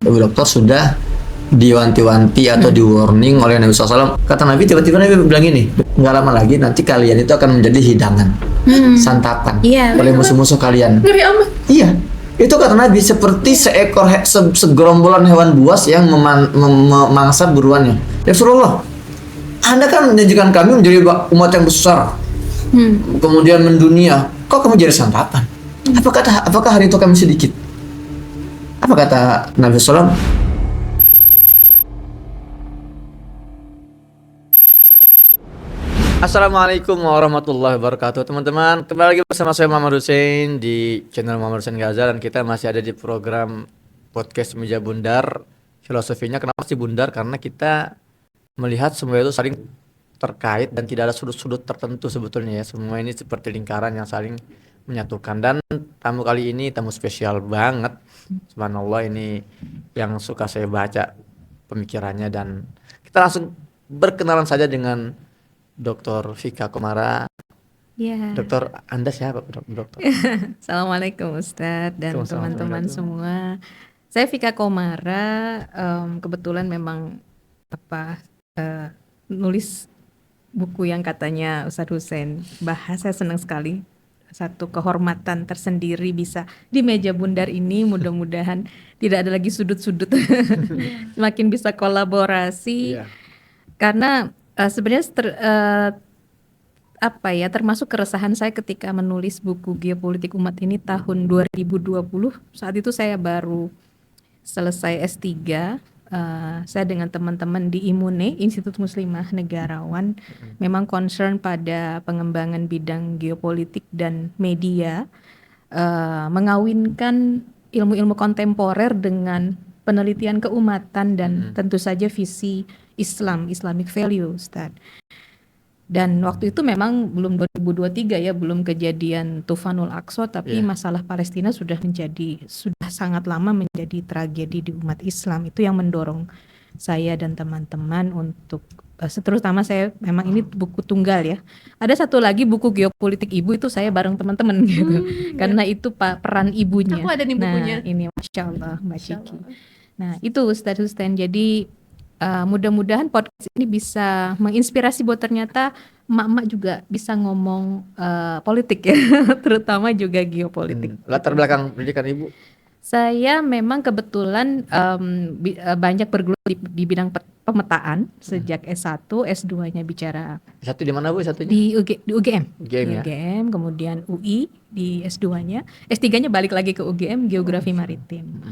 Ibu dokter sudah diwanti-wanti atau di warning oleh Nabi SAW. Kata Nabi, tiba-tiba Nabi bilang gini, nggak lama lagi nanti kalian itu akan menjadi hidangan, santapan oleh musuh-musuh kalian. Ngeri amat. Iya, itu kata Nabi seperti seekor segerombolan hewan buas yang memangsa buruannya. Ya Rasulullah, Anda kan menjanjikan kami menjadi umat yang besar, kemudian mendunia. Kok kamu jadi santapan? Apakah hari itu kami sedikit? Apa kata Nabi SAW? Assalamualaikum warahmatullahi wabarakatuh, teman-teman. Kembali lagi bersama saya Muhammad Hussein di channel Muhammad Hussein Gaza, dan kita masih ada di program podcast Meja Bundar. Filosofinya kenapa sih bundar? Karena kita melihat semua itu saling terkait dan tidak ada sudut-sudut tertentu sebetulnya ya. Semua ini seperti lingkaran yang saling menyatukan. Dan tamu kali ini tamu spesial banget. Subhanallah, ini yang suka saya baca pemikirannya, dan kita langsung berkenalan saja dengan Dr. Fika Komara. Ya. Dokter, Anda siapa, dokter? Assalamualaikum Ustadz dan teman-teman semua. Saya Fika Komara. Kebetulan memang nulis buku yang katanya Ustadz Hussein bahas. Saya senang sekali. Satu kehormatan tersendiri bisa di meja bundar ini. Mudah-mudahan tidak ada lagi sudut-sudut. Semakin bisa kolaborasi. Karena sebenarnya termasuk keresahan saya ketika menulis buku Geopolitik Umat ini tahun 2020. Saat itu saya baru selesai S3. Saya dengan teman-teman di IMUNE, Institut Muslimah Negarawan, memang concern pada pengembangan bidang geopolitik dan media, mengawinkan ilmu-ilmu kontemporer dengan penelitian keumatan dan tentu saja visi Islamic value, Ustaz. Dan waktu itu memang belum 2023 ya, belum kejadian Tufanul Aqsa, tapi masalah Palestina sudah sangat lama menjadi tragedi di umat Islam. Itu yang mendorong saya dan teman-teman untuk terutama saya, memang ini buku tunggal ya. Ada satu lagi buku Geopolitik Ibu, itu saya bareng teman-teman gitu. Karena itu peran ibunya. Aku ada nih bukunya. Nah, ini Masya Allah Mbak Ciki. Nah, itu Ustadz Hussein. Jadi mudah-mudahan podcast ini bisa menginspirasi bahwa ternyata emak-emak juga bisa ngomong politik ya, terutama juga geopolitik. Latar belakang pendidikan Ibu? Saya memang kebetulan banyak bergelut di bidang pemetaan sejak S1, S2-nya bicara. S1 di mana Bu? S1-nya? Di UGM. UGM ya. UGM, kemudian UI di S2-nya. S3-nya balik lagi ke UGM, Geografi Maritim.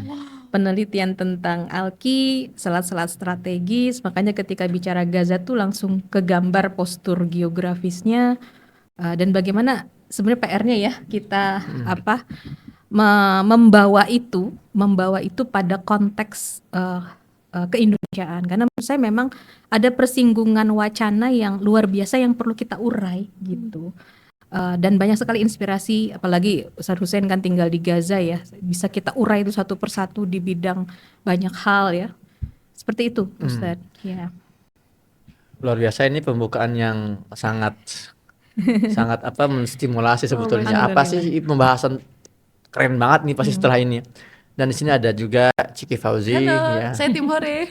Penelitian tentang Alki, selat-selat strategis, makanya ketika bicara Gaza tuh langsung ke gambar postur geografisnya, dan bagaimana sebenarnya PR-nya ya kita membawa itu pada konteks keindonesiaan, karena menurut saya memang ada persinggungan wacana yang luar biasa yang perlu kita urai gitu. Dan banyak sekali inspirasi, apalagi Ustadz Hussein kan tinggal di Gaza ya, bisa kita urai itu satu persatu di bidang banyak hal ya, seperti itu Ustadz. Ya. Luar biasa, ini pembukaan yang sangat menstimulasi sebetulnya. Apa sih pembahasan keren banget nih pasti setelah ini. Dan di sini ada juga Ciki Fauzi. Halo, ya. saya Timore.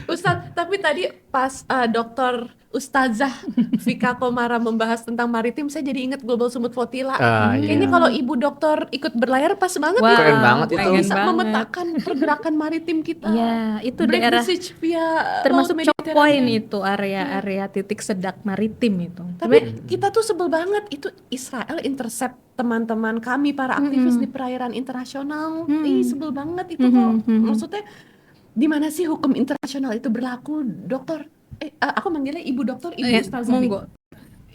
Ustadz, tapi tadi pas Dokter Ustazah Fika Komara membahas tentang maritim, saya jadi ingat Global Sumut Flotilla. Ini kalau Ibu Dokter ikut berlayar pas banget. Wow, keren banget itu. Bisa memetakan pergerakan maritim kita. Ya, itu Break daerah the siege via termasuk laut choke point itu, area titik sedak maritim itu. Tapi kita tuh sebel banget, itu Israel intercept teman-teman kami para aktivis di perairan internasional. Sebel banget itu kok. Maksudnya di mana sih hukum internasional itu berlaku, Dokter? Aku manggilnya Ibu Dokter, Ibu Ustazah. Monggo.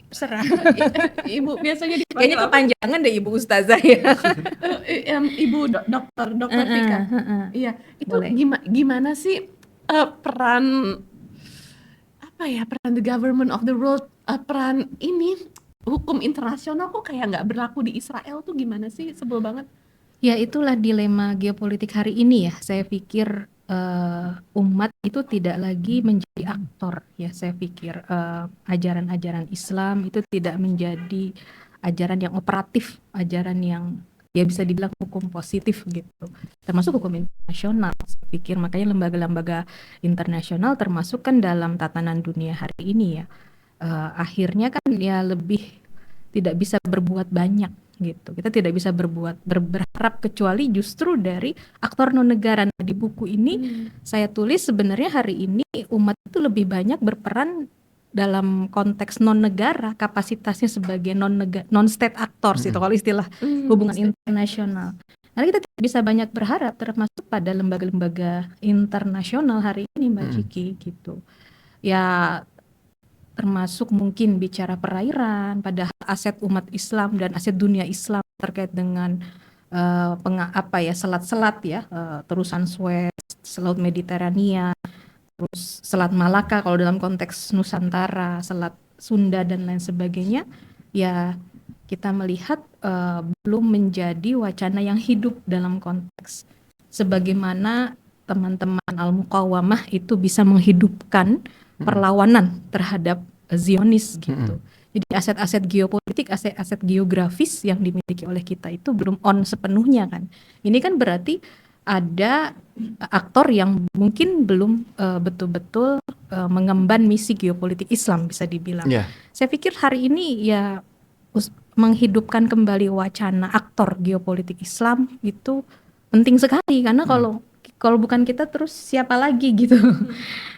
Serah. Ibu biasanya dipanggil kayaknya kepanjangan deh Ibu Ustazah ya. Ibu Dokter Fika. Iya, itu boleh. Gimana sih peran the government of the world, peran ini hukum internasional kok kayak nggak berlaku di Israel tuh, gimana sih? Sebel banget. Ya, itulah dilema geopolitik hari ini ya. Saya pikir umat itu tidak lagi menjadi aktor ya. Saya pikir ajaran-ajaran Islam itu tidak menjadi ajaran yang operatif, ajaran yang ya bisa dibilang hukum positif gitu, termasuk hukum internasional. Saya pikir makanya lembaga-lembaga internasional termasuk kan dalam tatanan dunia hari ini ya, akhirnya kan ya lebih tidak bisa berbuat banyak gitu. Kita tidak bisa berharap kecuali justru dari aktor non negara. Nah, di buku ini saya tulis sebenarnya hari ini umat itu lebih banyak berperan dalam konteks non negara, kapasitasnya sebagai non state actors itu kalau istilah hubungan internasional. Karena kita tidak bisa banyak berharap termasuk pada lembaga-lembaga internasional hari ini Mbak Ciki gitu. Ya termasuk mungkin bicara perairan, padahal aset umat Islam dan aset dunia Islam terkait dengan selat-selat ya, terusan Suez, Laut Mediterania, terus Selat Malaka kalau dalam konteks Nusantara, Selat Sunda dan lain sebagainya, ya kita melihat belum menjadi wacana yang hidup dalam konteks sebagaimana teman-teman Al-Muqawamah itu bisa menghidupkan perlawanan terhadap Zionis gitu. Jadi aset-aset geopolitik, aset-aset geografis yang dimiliki oleh kita itu belum on sepenuhnya kan. Ini kan berarti ada aktor yang mungkin belum betul-betul mengemban misi geopolitik Islam bisa dibilang. Saya pikir hari ini ya menghidupkan kembali wacana aktor geopolitik Islam itu penting sekali karena kalau bukan kita terus siapa lagi gitu.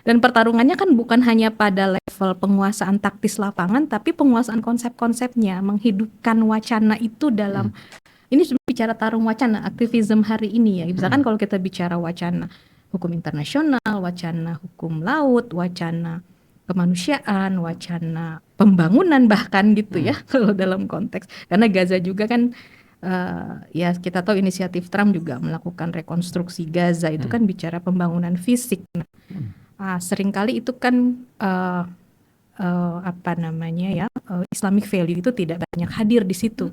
Dan pertarungannya kan bukan hanya pada level penguasaan taktis lapangan tapi penguasaan konsep-konsepnya, menghidupkan wacana itu dalam ini sudah bicara tarung wacana, aktivisme hari ini ya. Misalkan kalau kita bicara wacana hukum internasional, wacana hukum laut, wacana kemanusiaan, wacana pembangunan bahkan gitu ya kalau dalam konteks. Karena Gaza juga kan ya kita tahu inisiatif Trump juga melakukan rekonstruksi Gaza itu kan bicara pembangunan fisik. Seringkali itu kan Islamic value itu tidak banyak hadir di situ.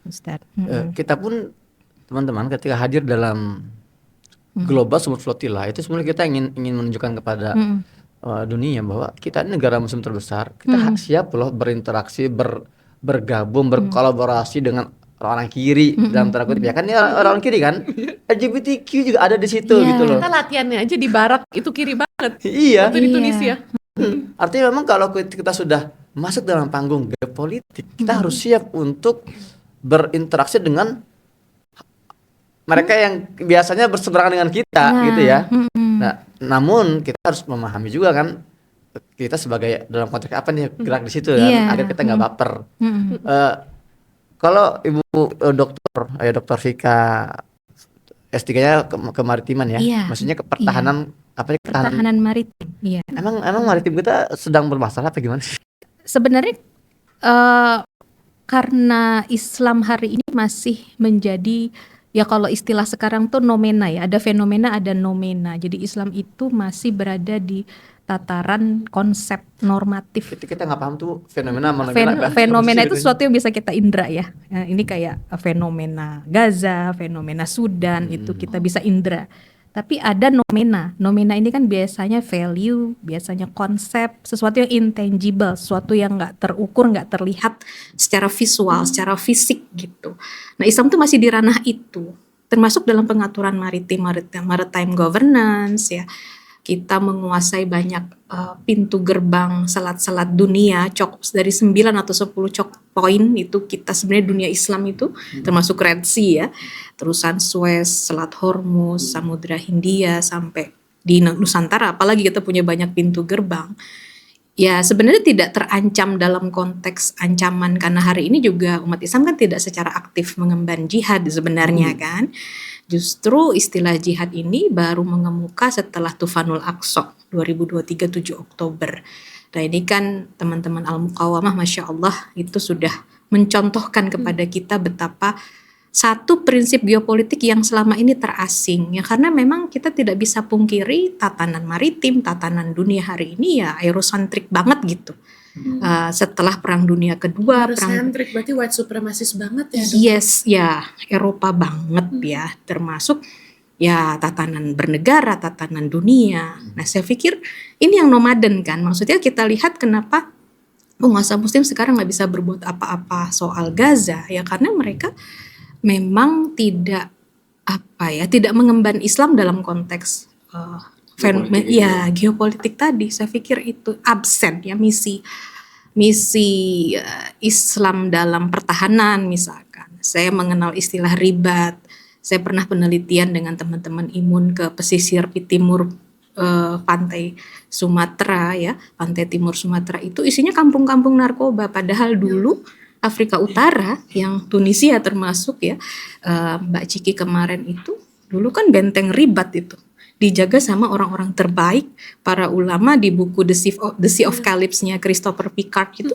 Ustaz. Kita pun teman-teman ketika hadir dalam global smooth flotilla itu sebenarnya kita ingin menunjukkan kepada dunia bahwa kita ini negara muslim terbesar, kita siap loh berinteraksi, bergabung, berkolaborasi dengan orang kiri dalam tanda kutip ya kan, ya orang kiri kan, LGBTQ juga ada di situ gitu loh. Kita latihannya aja di barat itu kiri banget. Iya. Waktu di Tunisia. Artinya memang kalau kita sudah masuk dalam panggung geopolitik, kita harus siap untuk berinteraksi dengan mereka yang biasanya berseberangan dengan kita gitu ya. Nah, namun kita harus memahami juga kan kita sebagai dalam konteks apa nih gerak di situ kan agar kita nggak baper. Kalau Ibu Dokter Vika S3-nya kemaritiman ya, maksudnya ke pertahanan pertahanan maritim. Iya. Emang maritim kita sedang bermasalah apa gimana sih? Sebenarnya karena Islam hari ini masih menjadi ya kalau istilah sekarang tuh nomena ya, ada fenomena ada nomena. Jadi Islam itu masih berada di tataran konsep normatif. Kita nggak paham tuh fenomena fenomena itu sesuatu yang bisa kita indra ya. Ini kayak fenomena Gaza, fenomena Sudan itu kita bisa indra. Tapi ada nomena. Nomena ini kan biasanya value, biasanya konsep, sesuatu yang intangible, sesuatu yang nggak terukur, nggak terlihat secara visual, secara fisik gitu. Nah Islam tuh masih di ranah itu, termasuk dalam pengaturan maritime governance ya. Kita menguasai banyak pintu gerbang selat-selat dunia, dari 9 atau 10 choke point itu kita sebenarnya dunia Islam itu termasuk Red Sea ya, terusan Suez, Selat Hormuz, Samudra Hindia sampai di Nusantara, apalagi kita punya banyak pintu gerbang. Ya sebenarnya tidak terancam dalam konteks ancaman karena hari ini juga umat Islam kan tidak secara aktif mengemban jihad sebenarnya kan. Justru istilah jihad ini baru mengemuka setelah Tufanul Aqsa 2023 7 Oktober. Nah ini kan teman-teman Al-Muqawamah Masya Allah itu sudah mencontohkan kepada kita betapa satu prinsip geopolitik yang selama ini terasing ya, karena memang kita tidak bisa pungkiri tatanan maritim, tatanan dunia hari ini ya Eurosentrik banget gitu. Setelah Perang Dunia Kedua, Eurosentrik berarti white supremacist banget ya dok? Yes, ya Eropa banget ya, termasuk ya tatanan bernegara, tatanan dunia. Nah saya pikir ini yang nomaden kan, maksudnya kita lihat kenapa penguasa muslim sekarang nggak bisa berbuat apa-apa soal Gaza ya, karena mereka memang tidak tidak mengemban Islam dalam konteks Geopolitik gitu ya. geopolitik tadi. Saya pikir itu absen ya misi Islam dalam pertahanan misalkan. Saya mengenal istilah ribat. Saya pernah penelitian dengan teman-teman imun ke pesisir timur pantai Sumatera ya, pantai timur Sumatera itu isinya kampung-kampung narkoba. Padahal dulu Afrika Utara yang Tunisia termasuk ya, Mbak Ciki kemarin itu dulu kan benteng ribat itu dijaga sama orang-orang terbaik, para ulama di buku The Sea of Calypso-nya Christopher Picard itu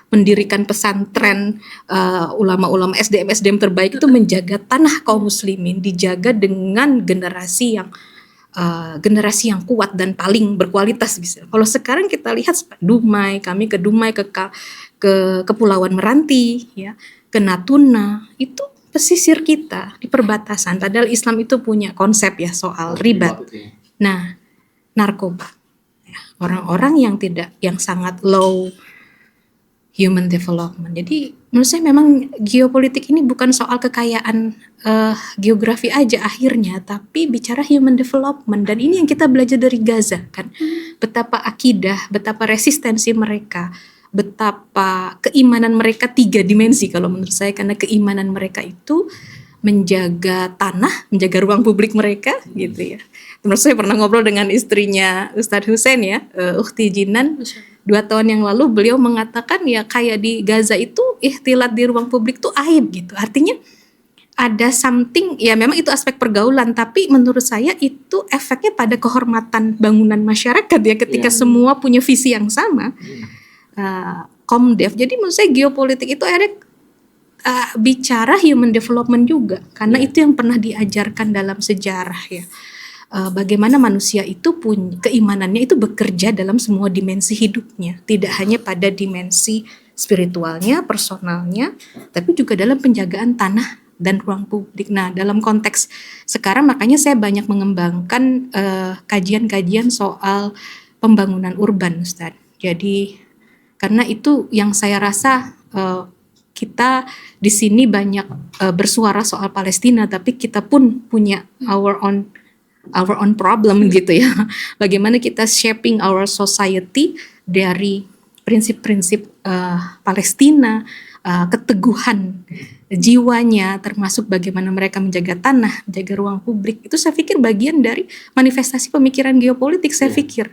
mendirikan pesantren, ulama-ulama SDM terbaik itu menjaga tanah kaum muslimin, dijaga dengan generasi yang kuat dan paling berkualitas bisa. Kalau sekarang kita lihat Dumai, kami ke Dumai, ke Kepulauan Meranti ya, ke Natuna, itu pesisir kita di perbatasan. Padahal Islam itu punya konsep ya soal ribat. Nah, narkoba. Ya, orang-orang yang sangat low human development. Jadi menurut saya memang geopolitik ini bukan soal kekayaan geografi aja akhirnya, tapi bicara human development. Dan ini yang kita belajar dari Gaza kan. Betapa akidah, betapa resistensi mereka, betapa keimanan mereka 3 dimensi kalau menurut saya, karena keimanan mereka itu menjaga tanah, menjaga ruang publik mereka gitu ya. Terus saya pernah ngobrol dengan istrinya Ustadz Hussein ya, Ukhti Jinan, 2 tahun yang lalu beliau mengatakan ya kayak di Gaza itu ikhtilat di ruang publik tuh aib gitu. Artinya ada something, ya memang itu aspek pergaulan, tapi menurut saya itu efeknya pada kehormatan bangunan masyarakat ya ketika semua punya visi yang sama. Komdev. Jadi menurut saya geopolitik itu akhirnya bicara human development juga, karena itu yang pernah diajarkan dalam sejarah ya. Bagaimana manusia itu punya keimanannya itu bekerja dalam semua dimensi hidupnya, tidak hanya pada dimensi spiritualnya, personalnya, tapi juga dalam penjagaan tanah dan ruang publik. Nah, dalam konteks sekarang makanya saya banyak mengembangkan kajian-kajian soal pembangunan urban, Ustaz. Jadi karena itu yang saya rasa kita di sini banyak bersuara soal Palestina, tapi kita pun punya our own problem gitu ya. Bagaimana kita shaping our society dari prinsip-prinsip Palestina, keteguhan jiwanya, termasuk bagaimana mereka menjaga tanah, menjaga ruang publik. Itu saya pikir bagian dari manifestasi pemikiran geopolitik saya pikir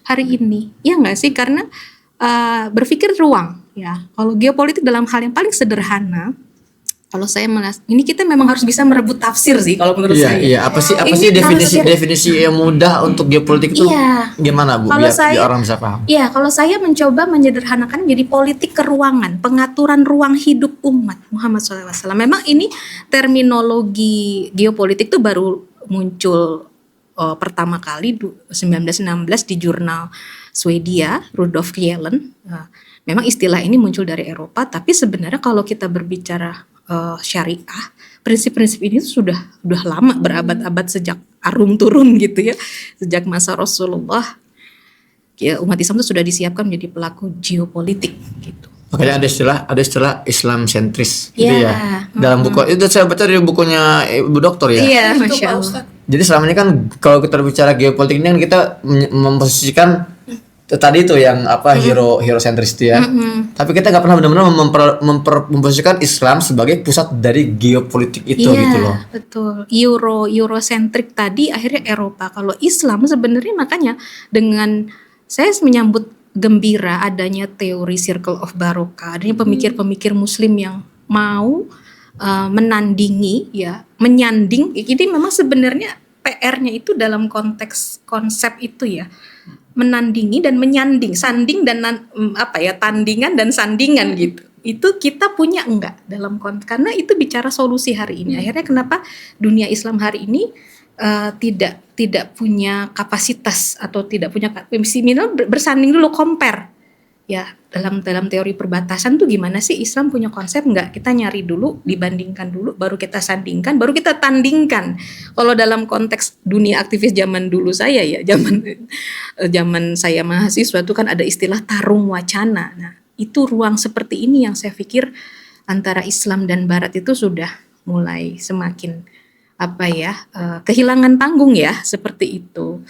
hari ini. Ya nggak sih? Karena berpikir ruang ya. Kalau geopolitik dalam hal yang paling sederhana, kalau saya ini kita memang harus bisa merebut tafsir sih kalau menurut saya. Iya, apa sih definisi yang mudah untuk geopolitik itu? Gimana Bu? Biar orang bisa paham. Iya, kalau saya mencoba menyederhanakan jadi politik keruangan, pengaturan ruang hidup umat Muhammad SAW. Memang ini terminologi geopolitik itu baru muncul pertama kali 1916 di jurnal Swedia, Rudolf Kjellén. Memang istilah ini muncul dari Eropa, tapi sebenarnya kalau kita berbicara syariah, prinsip-prinsip ini sudah lama, berabad-abad sejak Arum turun gitu ya, sejak masa Rasulullah. Ya, umat Islam itu sudah disiapkan menjadi pelaku geopolitik gitu. Makanya ada istilah Islam sentris gitu ya. Dalam buku itu saya baca dari bukunya Ibu Doktor ya. Iya, Masya Allah. Jadi selama ini kan kalau kita bicara geopolitik ini kan kita memposisikan tadi itu yang hero sentris itu ya. Tapi kita nggak pernah benar-benar memposisikan Islam sebagai pusat dari geopolitik itu gitu loh. Betul. Eurosentrik tadi akhirnya Eropa. Kalau Islam sebenarnya makanya dengan saya menyambut gembira adanya teori Circle of Barokah, adanya pemikir-pemikir Muslim yang mau menandingi ya, menyanding. Jadi memang sebenarnya PR-nya itu dalam konteks konsep itu ya. Menandingi dan menyanding, sanding dan tandingan dan sandingan gitu. Itu kita punya enggak dalam konteks, karena itu bicara solusi hari ini. Akhirnya kenapa dunia Islam hari ini tidak punya kapasitas atau tidak punya minimal bersanding dulu, compare ya, dalam teori perbatasan tuh gimana sih Islam punya konsep enggak, kita nyari dulu, dibandingkan dulu, baru kita sandingkan, baru kita tandingkan. Kalau dalam konteks dunia aktivis zaman dulu saya ya, zaman saya mahasiswa itu kan ada istilah tarung wacana. Nah, itu ruang seperti ini yang saya pikir antara Islam dan Barat itu sudah mulai semakin kehilangan panggung ya seperti itu.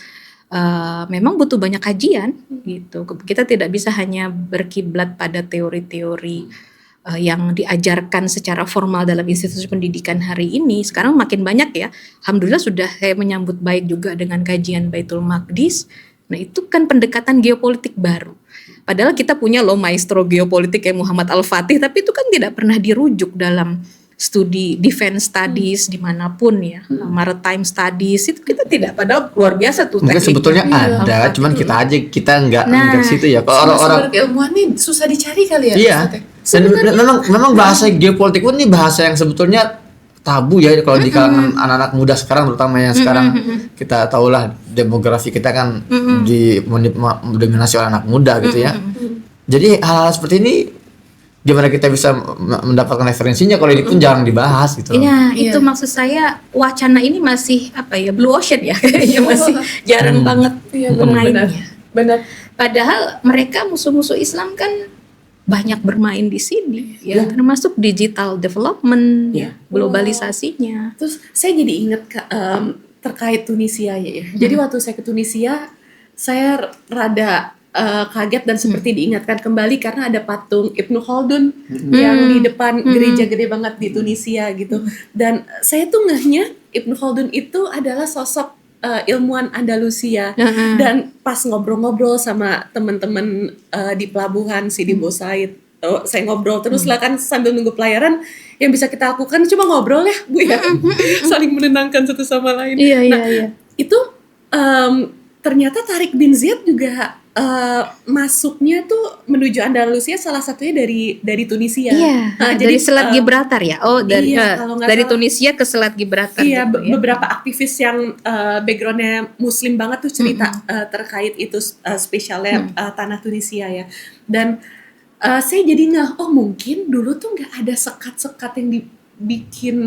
Memang butuh banyak kajian gitu. Kita tidak bisa hanya berkiblat pada teori-teori yang diajarkan secara formal dalam institusi pendidikan hari ini. Sekarang makin banyak ya. Alhamdulillah sudah saya menyambut baik juga dengan kajian Baitul Maqdis. Nah itu kan pendekatan geopolitik baru. Padahal kita punya loh maestro geopolitik kayak Muhammad Al-Fatih, tapi itu kan tidak pernah dirujuk dalam studi defense studies dimanapun ya, maritime studies itu kita tidak, padahal luar biasa tuh Mungkin teknik. sebetulnya ada, cuman kita nggak ke situ ya. Kalau orang ilmuwan nih susah dicari kali ya. iya, maksudnya. dan memang bahasa geopolitik pun ini bahasa yang sebetulnya tabu ya kalau di kalangan anak-anak muda sekarang, terutama yang sekarang kita tahulah demografi kita kan didominasi oleh anak muda gitu ya. Jadi hal-hal seperti ini gimana kita bisa mendapatkan referensinya kalau ini pun jarang dibahas gitu loh. Iya, itu maksud saya wacana ini masih blue ocean ya kayaknya masih jarang banget bermainnya. Benar. Padahal mereka musuh-musuh Islam kan banyak bermain di sini ya, termasuk digital development, globalisasinya. Terus saya jadi ingat terkait Tunisia ya. Jadi waktu saya ke Tunisia, saya rada kaget dan seperti diingatkan kembali karena ada patung Ibnu Khaldun yang di depan gereja gede banget di Tunisia gitu. Dan saya tuh ngehnya Ibnu Khaldun itu adalah sosok ilmuwan Andalusia. Dan pas ngobrol-ngobrol sama teman-teman di pelabuhan Sidi Bosaid, saya ngobrol terus lah kan sambil nunggu pelayaran, yang bisa kita lakukan cuma ngobrol ya Bu ya, saling menenangkan satu sama lain. Iya. Itu ternyata Tariq bin Ziyad juga masuknya tuh menuju Andalusia salah satunya dari Tunisia. Iya, dari Selat Gibraltar ya. Oh, dari salah. Tunisia ke Selat Gibraltar. Iya, gitu ya. beberapa aktivis yang backgroundnya Muslim banget tuh cerita terkait itu spesialnya tanah Tunisia ya. Dan saya jadi mungkin dulu tuh nggak ada sekat-sekat yang dibikin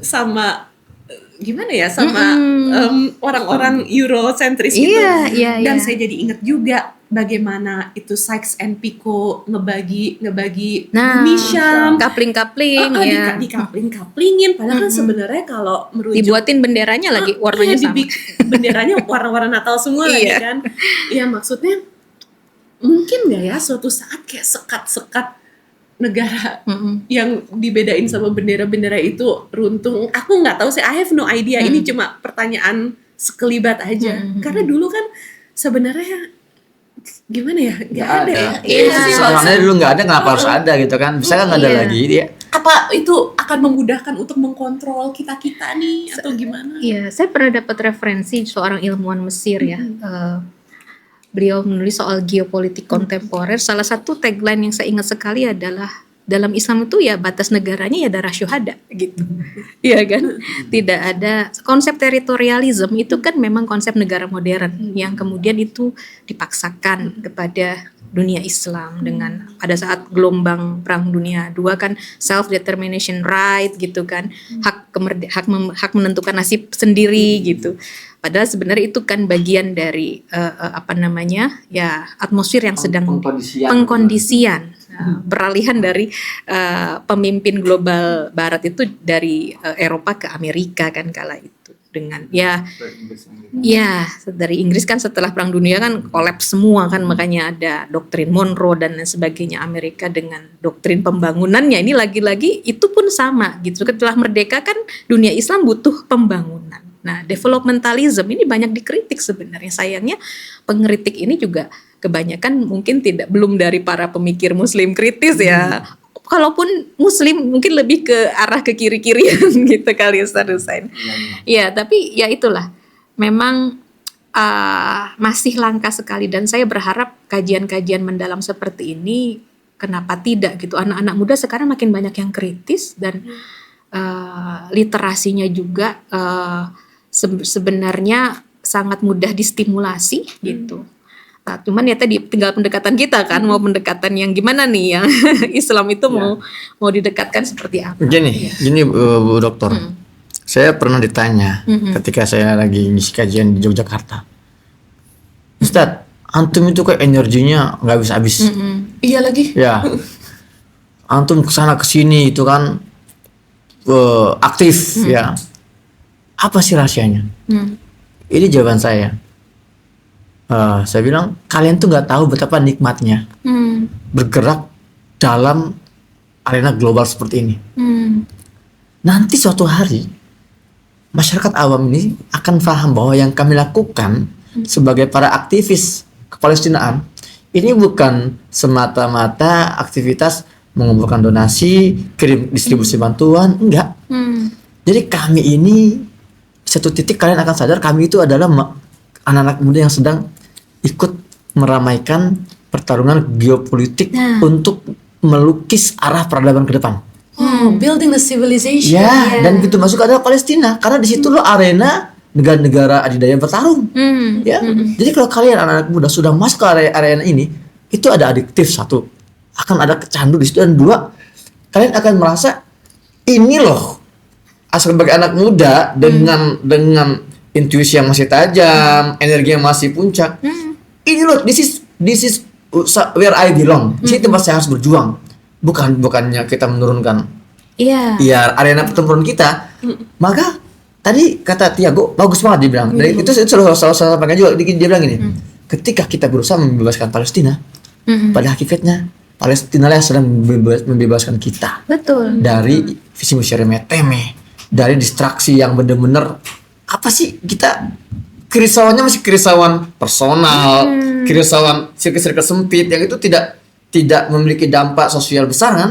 sama gimana ya sama orang-orang Eurocentris gitu. Iya. Dan saya jadi ingat juga bagaimana itu Sykes-Picot ngebagi bumi Syam, kapling-kapling ya. dikapling-kaplingin padahal kan sebenarnya kalau merujuk Dibuatin benderanya lagi warnanya sama. Benderanya warna-warna Natal semua lagi kan. Ya maksudnya mungkin nggak ya suatu saat kayak sekat-sekat negara yang dibedain sama bendera-bendera itu runtuh. Aku nggak tahu sih, I have no idea. Ini cuma pertanyaan sekelibat aja. Karena dulu kan sebenarnya gimana ya, nggak ada ya. Soalnya dulu nggak ada, kenapa harus ada gitu kan? Bisa kan nggak ada lagi dia. Apa itu akan memudahkan untuk mengkontrol kita nih atau gimana? Iya, saya pernah dapat referensi seorang ilmuwan Mesir ya. Beliau menulis soal geopolitik kontemporer. Salah satu tagline yang saya ingat sekali adalah dalam Islam itu ya batas negaranya ya darah syuhada gitu. Iya kan? Tidak ada konsep teritorialisme, itu kan memang konsep negara modern yang kemudian itu dipaksakan kepada dunia Islam dengan pada saat gelombang Perang Dunia II kan self determination right gitu kan, hak menentukan nasib sendiri gitu. Padahal sebenarnya itu kan bagian dari atmosfer yang sedang pengkondisian. Beralihan dari pemimpin global Barat itu dari Eropa ke Amerika kan kala itu dengan dari Inggris kan setelah Perang Dunia kan kolaps semua kan, makanya ada doktrin Monroe dan lain sebagainya. Amerika dengan doktrin pembangunannya ini lagi-lagi itu pun sama gitu. Setelah merdeka kan dunia Islam butuh pembangunan. Nah, developmentalism ini banyak dikritik sebenarnya. Sayangnya pengkritik ini juga kebanyakan mungkin belum dari para pemikir Muslim kritis ya. Kalaupun Muslim mungkin lebih ke arah ke kiri-kirian gitu kali Ustaz Husain. Ya, tapi ya itulah. Memang masih langka sekali dan saya berharap kajian-kajian mendalam seperti ini kenapa tidak gitu. Anak-anak muda sekarang makin banyak yang kritis dan literasinya juga sebenarnya sangat mudah distimulasi gitu. Cuman ya tadi tinggal pendekatan kita kan, mau pendekatan yang gimana nih yang Islam itu mau didekatkan seperti apa. Gini Bu Dokter, saya pernah ditanya ketika saya lagi ngisi kajian di Yogyakarta, Ustadz, antum itu kayak energinya nggak habis-habis. Iya lagi. Ya, antum kesana kesini itu kan aktif ya. Apa sih rahasianya? Ini jawaban saya. Saya bilang kalian tuh nggak tahu betapa nikmatnya bergerak dalam arena global seperti ini. Nanti suatu hari masyarakat awam ini akan paham bahwa yang kami lakukan sebagai para aktivis kepalestinaan ini bukan semata-mata aktivitas mengumpulkan donasi, kirim distribusi bantuan, enggak. Jadi kami ini satu titik kalian akan sadar kami itu adalah anak-anak muda yang sedang ikut meramaikan pertarungan geopolitik untuk melukis arah peradaban ke depan. Building the civilization. Ya, dan pintu masuk adalah Palestina karena di situ loh arena negara-negara adidaya bertarung. Ya. Jadi kalau kalian anak-anak muda sudah masuk ke arena ini, itu ada adiktif satu, akan ada kecandu di situ, dan dua, kalian akan merasa ini loh sebagai anak muda dengan intuisi yang masih tajam, energi yang masih puncak. Ini loh, this is where I belong. Di sini tempat saya harus berjuang. Bukannya kita menurunkan arena pertempuran kita. Maka tadi kata Tiago bagus banget dia bilang. Dan itu selalu sampaikan juga. Dia bilang gini, ketika kita berusaha membebaskan Palestina, pada hakikatnya Palestina lah yang sedang membebaskan kita. Betul. Dari visi misi remeh-temeh, dari distraksi yang benar-benar apa sih, kita kerisauannya masih kerisauan personal, kerisauan sirkel-sirkel sempit yang itu tidak memiliki dampak sosial besar kan.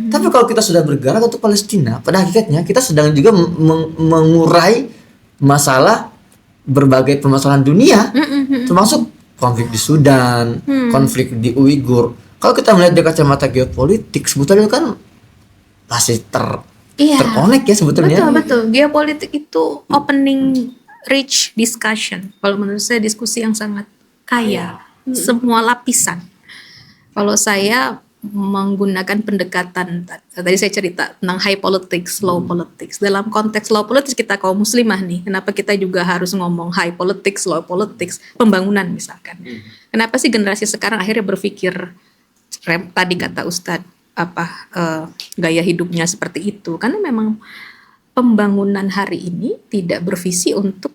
Tapi kalau kita sudah bergerak untuk Palestina, pada hakikatnya kita sedang juga mengurai masalah berbagai permasalahan dunia, termasuk konflik di Sudan, konflik di Uighur. Kalau kita melihat dari kacamata geopolitik, sebetulnya kan masih terkonek ya sebetulnya. Betul. Geopolitik itu opening rich discussion. Kalau menurut saya diskusi yang sangat kaya, semua lapisan. Kalau saya menggunakan pendekatan, tadi saya cerita tentang high politics, low politics. Dalam konteks low politics kita kaum muslimah nih, kenapa kita juga harus ngomong high politics, low politics, pembangunan misalkan. Kenapa sih generasi sekarang akhirnya berpikir tadi kata Ustadz gaya hidupnya seperti itu? Karena memang pembangunan hari ini tidak bervisi untuk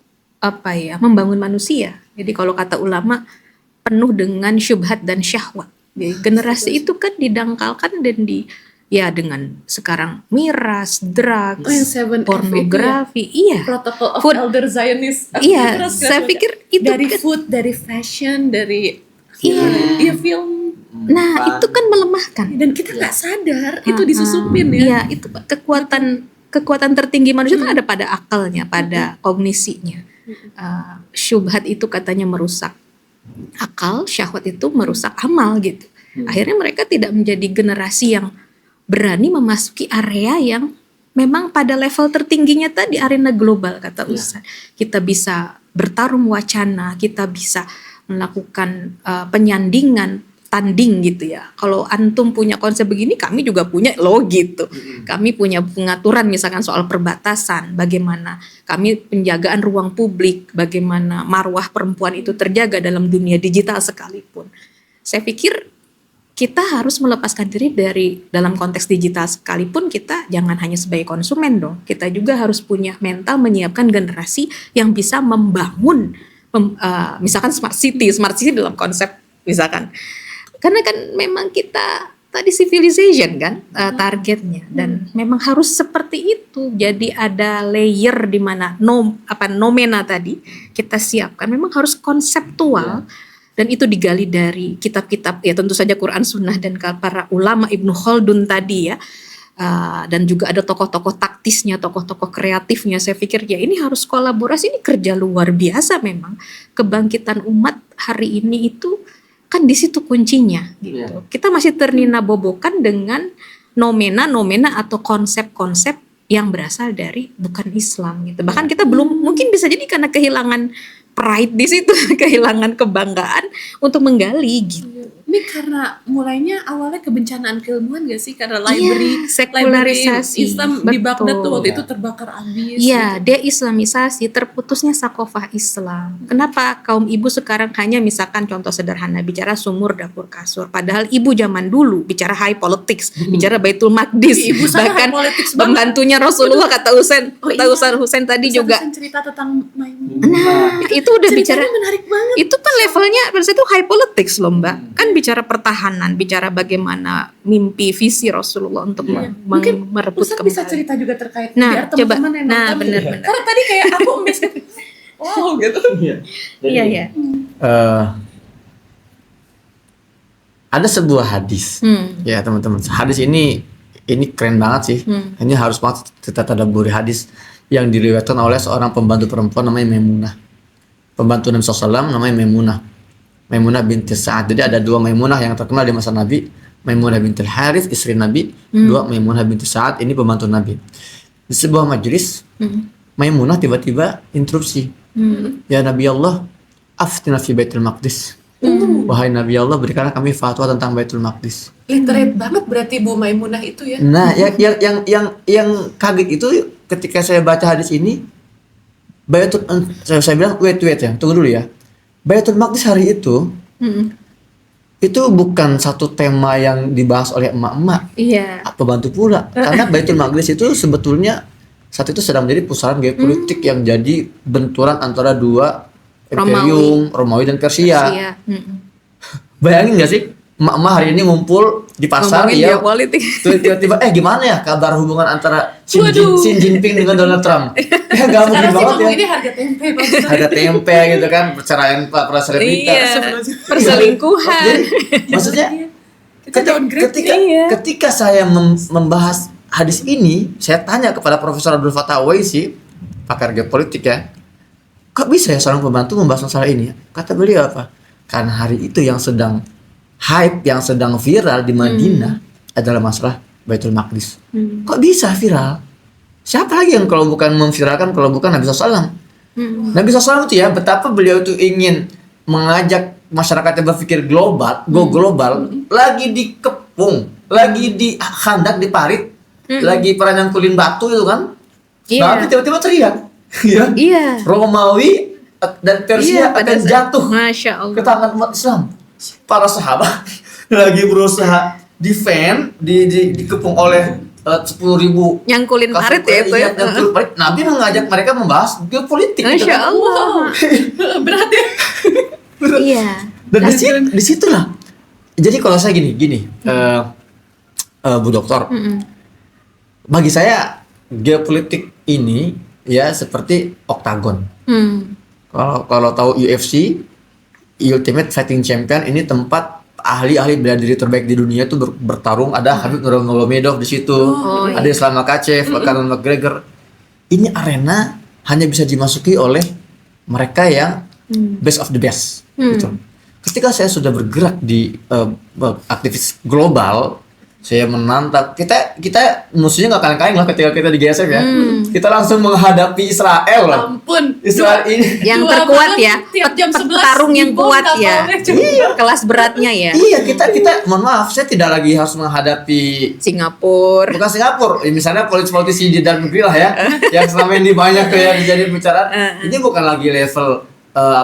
membangun manusia. Jadi kalau kata ulama penuh dengan syubhat dan syahwat. Jadi generasi itu kan didangkalkan dan dengan sekarang miras, drugs, pornografi, protokol of food, elder Zionist. Saya pikir itu dari kan, food, dari fashion, dari film. Nah, itu kan melemahkan. Dan kita nggak sadar itu disusupin ya. Iya, itu kekuatan tertinggi manusia itu ada pada akalnya, pada kognisinya. Syubhat itu katanya merusak akal, syahwat itu merusak amal gitu. Akhirnya mereka tidak menjadi generasi yang berani memasuki area yang memang pada level tertingginya tadi, arena global kata Ustaz. Kita bisa bertarung wacana, kita bisa melakukan penyandingan, tanding gitu ya. Kalau antum punya konsep begini, kami juga punya loh gitu. Kami punya pengaturan misalkan soal perbatasan, bagaimana kami penjagaan ruang publik, bagaimana marwah perempuan itu terjaga dalam dunia digital sekalipun. Saya pikir kita harus melepaskan diri dari dalam konteks digital sekalipun, kita jangan hanya sebagai konsumen dong. Kita juga harus punya mental menyiapkan generasi yang bisa membangun misalkan smart city dalam konsep misalkan. Karena kan memang kita tadi civilization kan targetnya, dan memang harus seperti itu. Jadi ada layer di mana nomena tadi kita siapkan memang harus konseptual, dan itu digali dari kitab-kitab ya, tentu saja Quran Sunnah dan para ulama Ibnu Khaldun tadi ya. Dan juga ada tokoh-tokoh taktisnya, tokoh-tokoh kreatifnya. Saya pikir ya ini harus kolaborasi, ini kerja luar biasa memang. Kebangkitan umat hari ini itu kan di situ kuncinya gitu. Kita masih ternina-bobokan dengan nomena atau konsep-konsep yang berasal dari bukan Islam gitu. Bahkan kita belum, mungkin bisa jadi karena kehilangan pride di situ, kehilangan kebanggaan untuk menggali gitu. Ini karena mulainya awalnya kebencanaan keilmuan gak sih? Karena library sekularisasi. Islam di Baghdad tuh waktu Betul. itu terbakar habis. Iya, deislamisasi, terputusnya sakofah Islam. Kenapa kaum ibu sekarang hanya misalkan contoh sederhana bicara sumur dapur kasur, padahal ibu zaman dulu bicara high politics, bicara Baitul Maqdis, Ibu saya bahkan high politics banget. pembantunya Rasulullah kata Husain, kata Ustaz Husain tadi Terus juga. Hasan cerita tentang Maimunah. Nah, itu udah bicara, Ceritanya menarik banget. itu kan levelnya pada saat itu high politics loh Mbak. Kan bicara pertahanan, bicara bagaimana mimpi visi Rasulullah untuk Mungkin merebut Ustaz bisa kembali. cerita juga terkait Nah, biar coba. teman-teman yang Nah, nonton. benar-benar. Karena tadi kayak aku miss gitu. Wow gitu. Iya, iya. Ada sebuah hadis. Ya teman-teman, hadis ini keren banget sih. Ini harus banget kita tadabburi hadis yang diriwayatkan oleh seorang pembantu perempuan namanya Maimunah. Pembantu Nabi SAW namanya Maimunah. Maimunah binti Sa'ad. Jadi ada dua Maimunah yang terkenal di masa Nabi. Maimunah binti Harith, istri Nabi. Dua Maimunah binti Sa'ad, ini pembantu Nabi. Di sebuah majelis, Maimunah tiba-tiba interupsi. Ya Nabi Allah, aftina fi Baitul Maqdis. Wahai Nabi Allah, berikanlah kami fatwa tentang Baitul Maqdis. Literate banget berarti Bu Maimunah itu ya. Nah, yang kaget itu ketika saya baca hadis ini, saya bilang wait ya, tunggu dulu ya. Baitul Maqdis hari itu bukan satu tema yang dibahas oleh emak-emak, Iya. pembantu pula. Karena Baitul Maqdis itu sebetulnya saat itu sedang menjadi pusaran geopolitik yang jadi benturan antara dua imperium, Romawi dan Persia. Iya. Bayangin gak sih, emak-emak hari ini ngumpul di pasar, Ngomongin ya, geopolitik. tiba-tiba gimana ya kabar hubungan antara Xi Jinping dengan Donald Trump? Ya nggak mungkin Sekarang sih banget ya. ngomong ini harga tempe Pak. Ada tempe gitu kan, perceraian para selebritas. Iya. Perselingkuhan. Jadi, maksudnya Kita downgrade ketika saya membahas hadis ini, saya tanya kepada Profesor Abdul Fattah Uwaisi, pakar geopolitik ya, kok bisa ya seorang pembantu membahas masalah ini? Kata beliau apa? Karena hari itu yang sedang hype, yang sedang viral di Madinah adalah masalah Baitul Maqdis. Kok bisa viral? Siapa lagi yang kalau bukan memviralkan, kalau bukan Nabi SAW? Nabi SAW itu ya, betapa beliau itu ingin mengajak masyarakat yang berpikir global, global, lagi dikepung, lagi di Khandak, di parit, lagi perang nyangkulin batu itu kan. Iya. Nabi tiba-tiba teriak, ya. Iya. Romawi dan Persia pada akan saat- jatuh Masya Allah. ke tangan umat Islam. Para sahabat lagi berusaha defend, dikepung oleh 10.000 Nyangkulin parit ya itu ya. nyangkul parit. Nabi mengajak mereka membahas geopolitik. gitu Masya kan. Allah. Berat ya. Iya. Dan di situlah. Jadi kalau saya gini, Bu Dokter, bagi saya geopolitik ini ya seperti oktagon. Kalau tahu UFC, Ultimate Fighting Champion, ini tempat ahli-ahli bela diri terbaik di dunia itu bertarung. Ada Khabib Nurmagomedov di situ, ada Islam Makhachev, Conor McGregor. Ini arena hanya bisa dimasuki oleh mereka yang best of the best. Gitu. Ketika saya sudah bergerak di aktivis global, saya menantang kita musuhnya nggak kaleng-kaleng lah ketika kita di GSF ya. Kita langsung menghadapi Israel loh. Ampun. Israel ini. Yang Dua terkuat malam ya. tiap jam 11 Petarung yang dibom kuat kapalnya, ya. coba. Kelas beratnya ya. Iya, kita mohon maaf, saya tidak lagi harus menghadapi Singapura. bukan Singapura, misalnya politisi di dalam negeri lah ya, yang selama ini banyak kayak dijadiin bicara. Ini bukan lagi level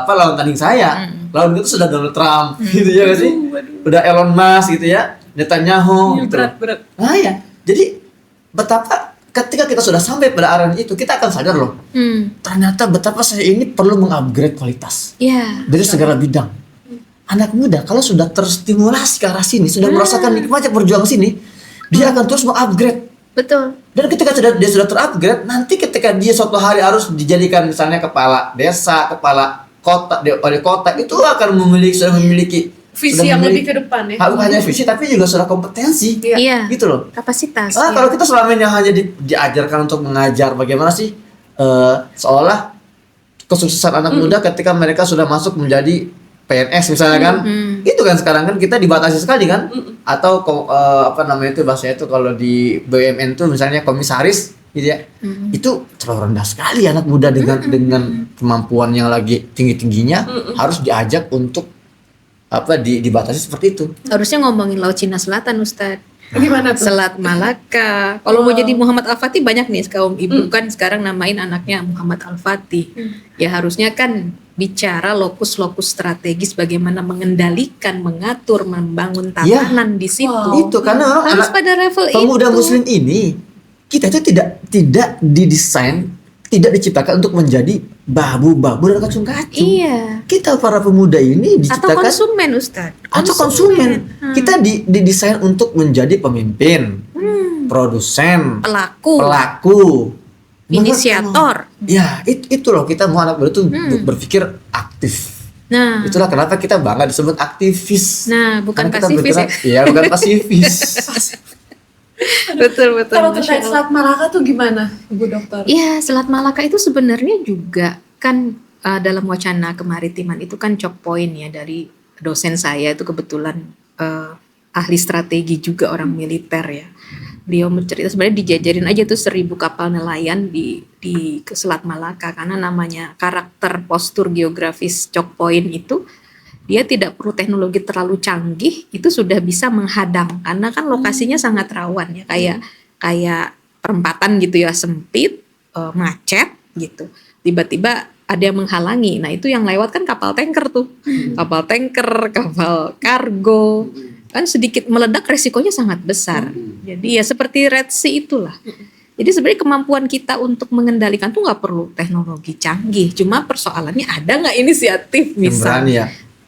lawan tanding saya. Lawan itu sudah Donald Trump, gitu ya nggak sih? Udah Elon Musk gitu ya, Netanyahu. Gitu. Berat. Nah ya, jadi betapa ketika kita sudah sampai pada arena itu, kita akan sadar loh, ternyata betapa saya ini perlu mengupgrade kualitas Iya. dari segala bidang. Anak muda kalau sudah terstimulasi ke arah sini, sudah merasakan nikmatnya berjuang sini, dia akan terus mengupgrade. Betul. Dan ketika dia sudah terupgrade, nanti ketika dia suatu hari harus dijadikan misalnya kepala desa, kepala kota, wali kota, itu akan sudah memiliki Visi yang lebih ke depan ya. Bukan hanya visi tapi juga sudah kompetensi. Iya. Gitu loh. Kapasitas. Ah, kalau kita selama ini hanya diajarkan untuk mengajar bagaimana sih seolah kesuksesan anak muda ketika mereka sudah masuk menjadi PNS misalnya kan, itu kan sekarang kan kita dibatasi sekali kan, atau apa namanya itu bahasanya itu kalau di BUMN itu misalnya komisaris gitu ya, itu terlalu rendah sekali anak muda dengan kemampuan yang lagi tinggi tingginya harus diajak untuk dibatasi seperti itu. Harusnya ngomongin Laut Cina Selatan, Ustadz. Gimana tuh? Selat Malaka. Kalau mau jadi Muhammad Al-Fatih banyak nih kaum ibu kan sekarang namain anaknya Muhammad Al-Fatih. Ya harusnya kan bicara lokus-lokus strategis bagaimana mengendalikan, mengatur, membangun tatanan di situ. Wow. Itu karena orang Harus pada level pemuda itu. muslim ini kita itu tidak didesain, tidak diciptakan untuk menjadi babu-babu dan kacung-kacung. Iya. Kita para pemuda ini Atau diciptakan konsumen, Ustadz. atau konsumen. Kita didesain untuk menjadi pemimpin, produsen, pelaku, inisiator. Ya, itu loh kita mau anak muda tuh berpikir aktif. Nah, Itulah kenapa kita bangga disebut aktivis. nah bukan Karena kita pasifis ya. bergerak, iya, bukan pasifis. Betul. Kalau Masya terkait Allah. Selat Malaka tuh gimana, Bu Dokter? Iya, Selat Malaka itu sebenarnya juga kan dalam wacana kemaritiman itu kan choke point ya dari dosen saya itu kebetulan ahli strategi juga orang militer ya. Beliau mencerita sebenarnya dijajarin aja tuh 1.000 kapal nelayan di ke Selat Malaka karena namanya karakter postur geografis choke point itu dia tidak perlu teknologi terlalu canggih itu sudah bisa menghadang karena kan lokasinya sangat rawan ya kayak perempatan gitu ya sempit macet gitu tiba-tiba ada yang menghalangi nah itu yang lewat kan kapal tanker tuh kapal kargo kan sedikit meledak resikonya sangat besar jadi ya seperti Red Sea itulah. Jadi sebenarnya kemampuan kita untuk mengendalikan tuh nggak perlu teknologi canggih cuma persoalannya ada nggak inisiatif Yang berani misalnya. ya.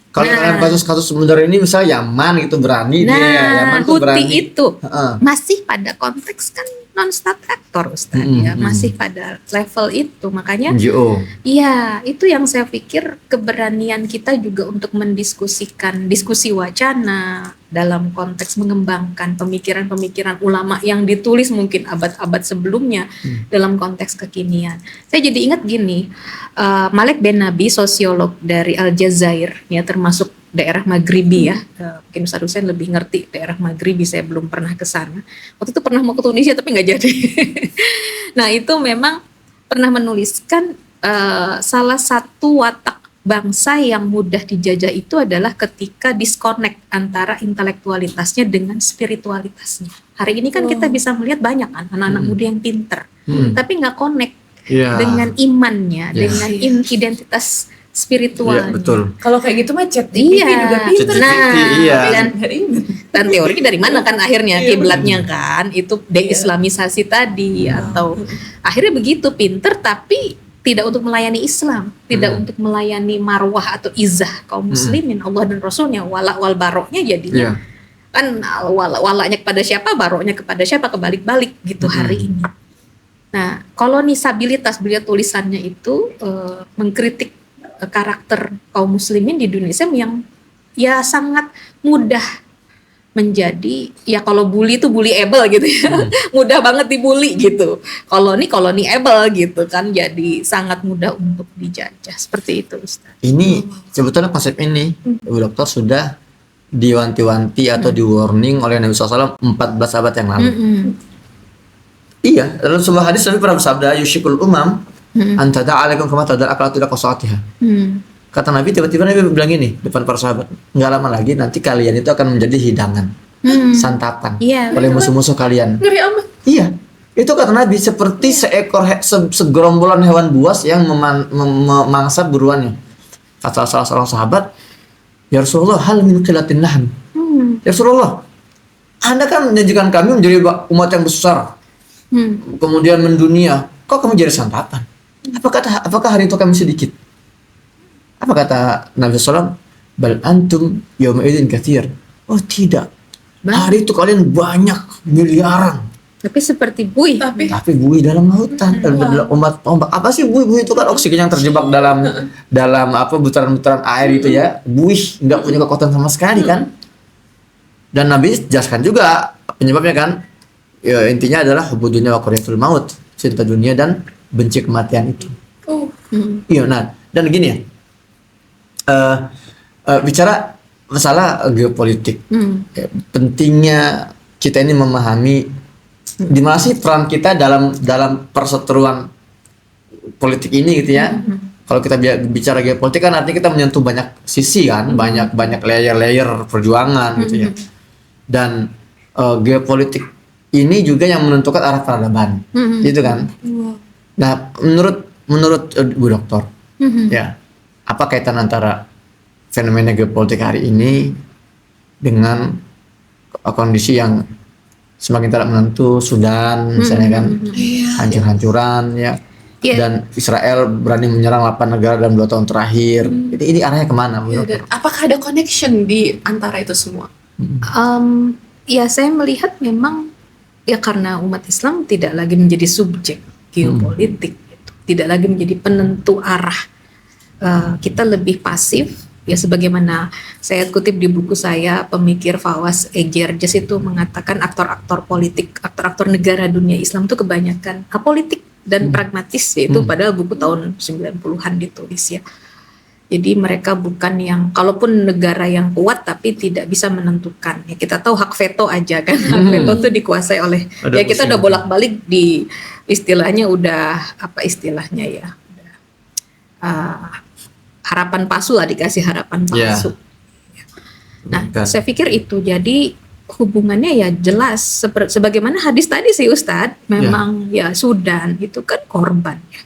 Kalau Nah. dalam kasus-kasus sebenarnya ini misalnya Yaman gitu berani dia, Yaman tuh Houthi berani. itu Heeh. masih pada konteks kan non-state actor Ustaz ya, masih pada level itu. Makanya NGO. iya, itu yang saya pikir keberanian kita juga untuk mendiskusikan diskusi wacana dalam konteks mengembangkan pemikiran-pemikiran ulama yang ditulis mungkin abad-abad sebelumnya dalam konteks kekinian. Saya jadi ingat gini, Malik Ben Nabi, sosiolog dari Aljazair, ya termasuk daerah Maghribi ya, mungkin Ustaz Hussein lebih ngerti daerah Maghribi, saya belum pernah ke sana. Waktu itu pernah mau ke Tunisia tapi nggak jadi. Nah itu memang pernah menuliskan salah satu watak bangsa yang mudah dijajah itu adalah ketika disconnect antara intelektualitasnya dengan spiritualitasnya. Hari ini kan kita bisa melihat banyak kan anak-anak muda yang pinter, tapi nggak connect dengan imannya, dengan identitas spiritualnya. Iya, betul. Kalau kayak gitu mah ChatGPT Iya. juga pinter. Nah, iya. dan teorinya dari mana kan akhirnya kiblatnya kan itu deislamisasi tadi atau akhirnya begitu pinter tapi tidak untuk melayani Islam, tidak untuk melayani marwah atau izah kaum muslimin Allah dan Rasulnya, wala wal baroknya jadinya kan walanya kepada siapa, baroknya kepada siapa, kebalik-balik gitu hari ini. Nah, kolonisabilitas beliau tulisannya itu mengkritik karakter kaum muslimin di Indonesia yang ya sangat mudah menjadi ya kalau bully itu bullyable gitu ya mudah banget dibully gitu koloniable gitu kan jadi sangat mudah untuk dijajah seperti itu Ustaz. Ini sebetulnya konsep ini Ibu Dokter sudah diwanti-wanti atau di warning oleh Nabi SAW 14 abad yang lalu. Iya, dalam sebuah hadis Nabi pernah bersabda yushikul umam antada alaikum kama tadal akal tidak qasatiha. Kata Nabi tiba-tiba Nabi bilang gini depan para sahabat, nggak lama lagi nanti kalian itu akan menjadi hidangan, santapan oleh musuh-musuh kalian. Ngeri amat. Iya, itu kata Nabi seperti seekor segerombolan hewan buas yang memangsa buruannya. Kata salah seorang sahabat, ya Rasulullah, hal min qillatin nahm. Ya Rasulullah, Anda kan menjanjikan kami menjadi umat yang besar, kemudian mendunia, kok kami jadi santapan? Apakah hari itu kami sedikit? Apa kata Nabi SAW? Bal antum yawma idzin katsir. Oh tidak. Hari itu kalian banyak miliaran. Tapi seperti buih. Tapi Tapi buih dalam lautan. Dalam ombak. Apa sih buih itu kan oksigen yang terjebak dalam apa butaran-butaran air itu ya. Buih nggak punya kekuatan sama sekali kan. Dan Nabi jelaskan juga penyebabnya kan. Ya, intinya adalah hubudunya wa qariyatul maut. Cinta dunia dan benci kematian itu. Iya, nah dan gini ya. Bicara masalah geopolitik, pentingnya kita ini memahami di mana sih peran kita dalam perseteruan politik ini gitu ya. kalau kita bicara geopolitik kan artinya kita menyentuh banyak sisi kan, banyak layer-layer perjuangan gitu ya. Dan geopolitik ini juga yang menentukan arah peradaban, gitu kan. Nah, menurut Bu Dokter, ya, apa kaitan antara fenomena geopolitik hari ini dengan kondisi yang semakin tidak menentu, Sudan misalnya kan, hancur-hancuran ya. Dan Israel berani menyerang 8 negara dalam 2 tahun terakhir. Ini arahnya kemana menurut Dan apakah ada connection di antara itu semua? Ya saya melihat memang ya karena umat Islam tidak lagi menjadi subjek geopolitik, gitu. Tidak lagi menjadi penentu arah. Kita lebih pasif. Ya sebagaimana saya kutip di buku saya, pemikir Fawaz Egerjes itu mengatakan aktor-aktor politik, aktor-aktor negara dunia Islam itu kebanyakan apolitik dan pragmatis, yaitu pada buku tahun 90-an ditulis ya. Jadi mereka bukan yang, kalaupun negara yang kuat tapi tidak bisa menentukan. Ya kita tahu hak veto aja kan, hak veto itu dikuasai oleh, ya kita udah bolak-balik di istilahnya udah, apa istilahnya ya, harapan palsu lah, dikasih harapan palsu. Nah, saya pikir itu jadi hubungannya ya jelas sebagaimana hadis tadi sih Ustadz, memang ya Sudan itu kan korban ya.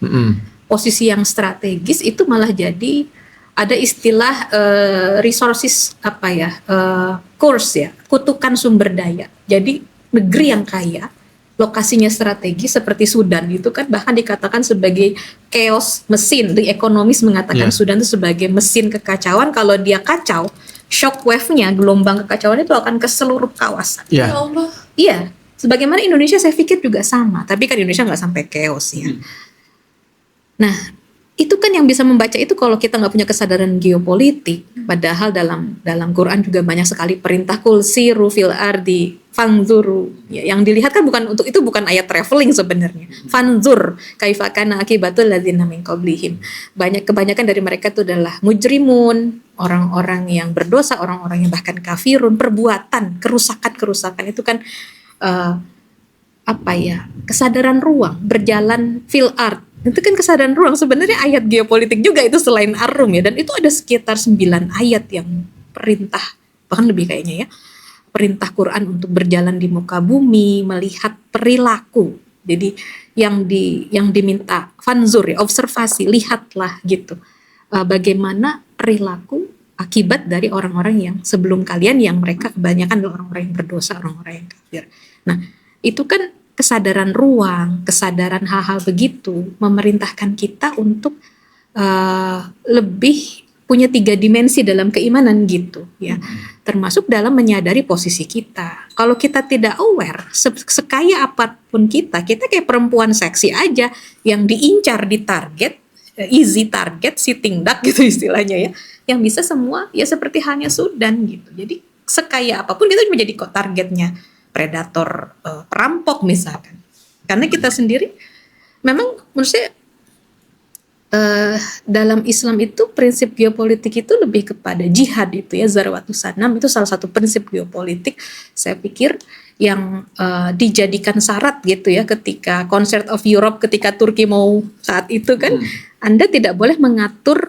Posisi yang strategis itu malah jadi ada istilah resources apa ya, curse ya, kutukan sumber daya. Jadi negeri yang kaya, lokasinya strategis seperti Sudan itu kan bahkan dikatakan sebagai chaos mesin. The Economist mengatakan Sudan itu sebagai mesin kekacauan. Kalau dia kacau, shock wave-nya, gelombang kekacauan itu akan ke seluruh kawasan. Ya Allah. Iya, sebagaimana Indonesia saya pikir juga sama. Tapi kan Indonesia nggak sampai chaos ya. Nah, itu kan yang bisa membaca itu kalau kita nggak punya kesadaran geopolitik. Padahal dalam Quran juga banyak sekali perintah kul siru fil ardi fanzuru. Ya, yang dilihat kan bukan ayat traveling sebenarnya. Fanzur kaifa kana akibatul ladzina min qablihim. Kebanyakan dari mereka itu adalah mujrimun, orang-orang yang berdosa, orang-orang yang bahkan kafirun, perbuatan, kerusakan itu kan kesadaran ruang, berjalan fil ard. Itu kan kesadaran ruang, sebenarnya ayat geopolitik juga itu selain Ar-Rum ya, dan itu ada sekitar 9 ayat yang perintah, bahkan lebih kayaknya ya, perintah Quran untuk berjalan di muka bumi, melihat perilaku. Jadi yang diminta fanzur ya, observasi, lihatlah gitu. Bagaimana perilaku akibat dari orang-orang yang sebelum kalian, yang mereka kebanyakan adalah orang-orang yang berdosa, orang-orang yang kafir. Nah, itu kan kesadaran ruang, kesadaran hal-hal begitu memerintahkan kita untuk lebih punya 3 dimensi dalam keimanan gitu ya, termasuk dalam menyadari posisi kita. Kalau kita tidak aware, sekaya apapun kita kayak perempuan seksi aja yang diincar di target, easy target, sitting duck gitu istilahnya ya, yang bisa semua ya seperti halnya Sudan gitu. Jadi sekaya apapun kita menjadi targetnya predator, perampok misalkan. Karena kita sendiri memang menurut saya dalam Islam itu prinsip geopolitik itu lebih kepada jihad itu ya, Zarwatu Sanam itu salah satu prinsip geopolitik saya pikir yang dijadikan syarat gitu ya ketika Concert of Europe, ketika Turki mau saat itu kan Anda tidak boleh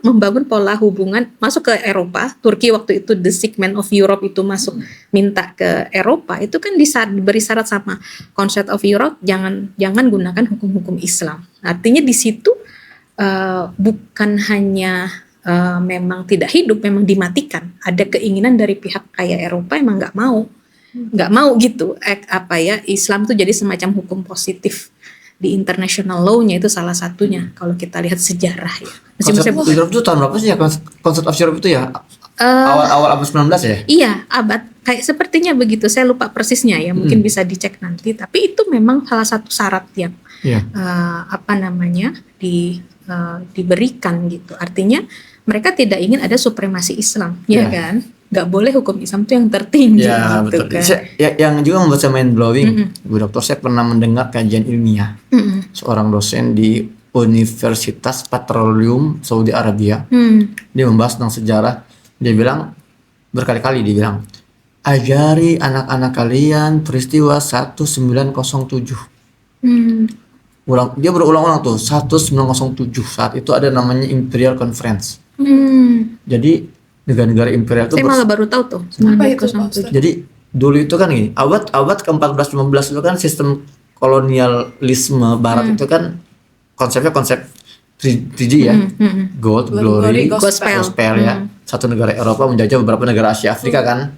membangun pola hubungan masuk ke Eropa. Turki waktu itu the segment of Europe itu masuk minta ke Eropa, itu kan diberi syarat sama Concert of Europe, jangan gunakan hukum-hukum Islam. Artinya di situ bukan hanya memang tidak hidup, memang dimatikan. Ada keinginan dari pihak kayak Eropa emang nggak mau gitu. Islam tuh jadi semacam hukum positif di international law-nya, itu salah satunya kalau kita lihat sejarah ya. Konsep Europe itu tahun berapa sih ya, Concert of Europe itu ya? Awal abad 19 ya? Iya, abad kayak sepertinya begitu. Saya lupa persisnya ya, mungkin bisa dicek nanti. Tapi itu memang salah satu syarat yang diberikan gitu. Artinya mereka tidak ingin ada supremasi Islam, ya kan? Gak boleh hukum Islam itu yang tertinggi. Ya gitu, betul. Kan? Yang juga membuat saya mind blowing, Bu Dokter, saya pernah mendengar kajian ilmiah seorang dosen di Universitas Petroleum Saudi Arabia. Dia membahas tentang sejarah. Dia bilang berkali-kali, dia bilang ajari anak-anak kalian peristiwa 1907. Dia berulang-ulang tuh 1907 saat itu ada namanya Imperial Conference. Jadi negara-negara imperial itu Saya malah baru tahu tuh. Apa itu, Pak 1907. Ustadz? jadi dulu itu kan gini, abad ke-14-15 itu kan sistem kolonialisme barat itu kan konsepnya konsep 3G ya. Gold, glory, Gospel. gospel ya. Satu negara Eropa menjajah beberapa negara Asia Afrika kan.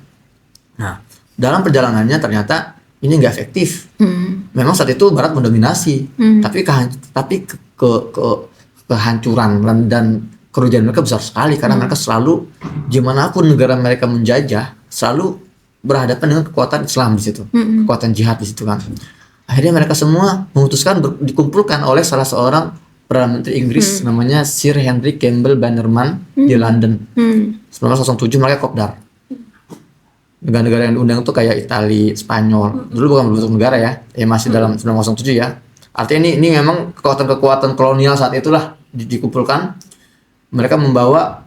Nah, dalam perjalanannya ternyata ini nggak efektif. Memang saat itu barat mendominasi, tapi kehancuran dan kerugian mereka besar sekali karena mereka selalu dimanapun negara mereka menjajah selalu berhadapan dengan kekuatan Islam di situ, kekuatan jihad di situ kan. Akhirnya mereka semua memutuskan dikumpulkan oleh salah seorang Perdana Menteri Inggris namanya Sir Henry Campbell Bannerman di London. 1907 mereka kopdar. Negara-negara yang diundang itu kayak Italia, Spanyol. Dulu bukan berbentuk negara ya, masih dalam 1907 ya. Artinya ini memang kekuatan-kekuatan kolonial saat itulah dikumpulkan. Mereka membawa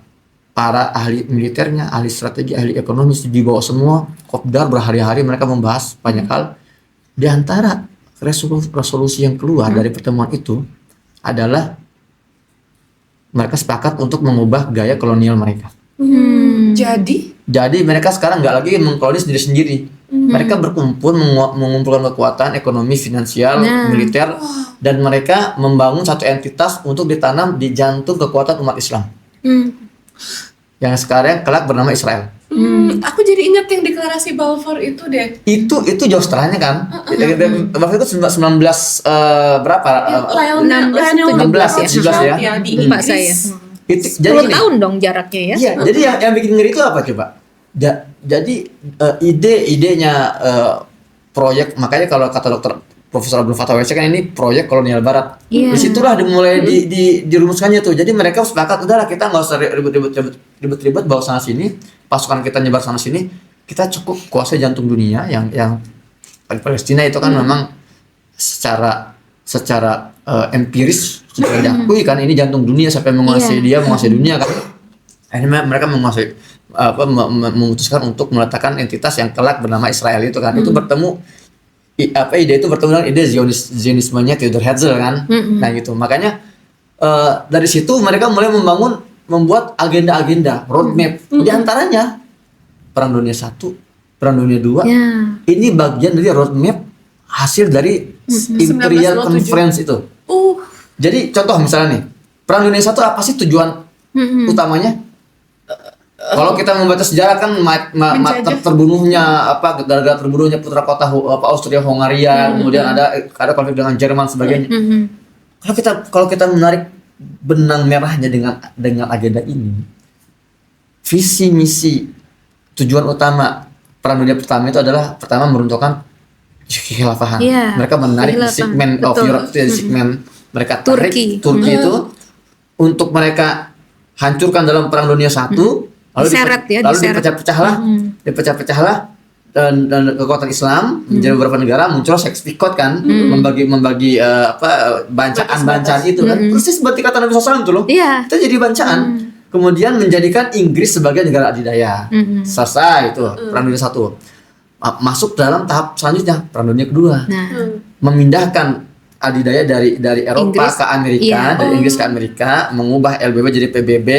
para ahli militernya, ahli strategi, ahli ekonomi, dibawa semua kopdar berhari-hari mereka membahas banyak hal. Di antara resolusi yang keluar dari pertemuan itu adalah mereka sepakat untuk mengubah gaya kolonial mereka. Jadi mereka sekarang nggak lagi mengkolonis sendiri-sendiri. Mereka berkumpul mengumpulkan kekuatan ekonomi, finansial, militer, dan mereka membangun satu entitas untuk ditanam di jantung kekuatan umat Islam. Yang sekarang kelak bernama Israel. Aku jadi ingat yang deklarasi Balfour itu deh. Itu jauh setelahnya kan. Waktu itu 19 berapa? Lionel 16 ya. Di Lupa Inggris. saya. Itu 10 jadi gini. tahun dong jaraknya ya. Iya, jadi yang bikin ngeri itu apa coba? Jadi ide-idenya proyek, makanya kalau kata dokter Profesor Abdul Fattah WC kan ini proyek kolonial barat. Iya. Disitulah dimulai dirumuskannya tuh. Jadi mereka sepakat udahlah kita nggak usah ribet-ribet bawa sana sini, pasukan kita nyebar sana sini, kita cukup kuasai jantung dunia yang Palestina itu kan memang secara empiris sudah diakui kan ini jantung dunia, siapa yang menguasai dia menguasai dunia kan. Akhirnya mereka menguasai memutuskan untuk meletakkan entitas yang kelak bernama Israel itu kan. Itu bertemu ide itu bertemu dengan ide Zionismenya Theodor Herzl kan. Nah gitu. Makanya dari situ mereka mulai membuat agenda-agenda roadmap. Di antaranya Perang Dunia I, Perang Dunia II. Ini bagian dari roadmap hasil dari Imperial 1927. Conference itu. Jadi contoh misalnya nih, Perang Dunia I apa sih tujuan utamanya? Kalau kita membaca sejarah kan terbunuhnya gara-gara terbunuhnya putra kota Austria-Hungaria, kemudian ada konflik dengan Jerman sebagainya. Kalau kita menarik benang merahnya dengan agenda ini, visi misi tujuan utama Perang Dunia Pertama itu adalah pertama meruntuhkan kekhilafahan. Mereka menarik segmen of Europe itu segmen mereka tarik Turki itu untuk mereka hancurkan dalam Perang Dunia I. Lalu dipecah-pecahlah dan kekuatan Islam menjadi beberapa negara, muncul Sexticot kan, membagi bancaan itu kan, persis seperti kata Nabi SAW itu loh. Itu jadi bancaan. Kemudian menjadikan Inggris sebagai negara adidaya. Selesai itu Perang Dunia I. Masuk dalam tahap selanjutnya Perang Dunia II. Memindahkan adidaya dari Eropa Inggris ke Amerika, dari Inggris ke Amerika, mengubah LBB jadi PBB,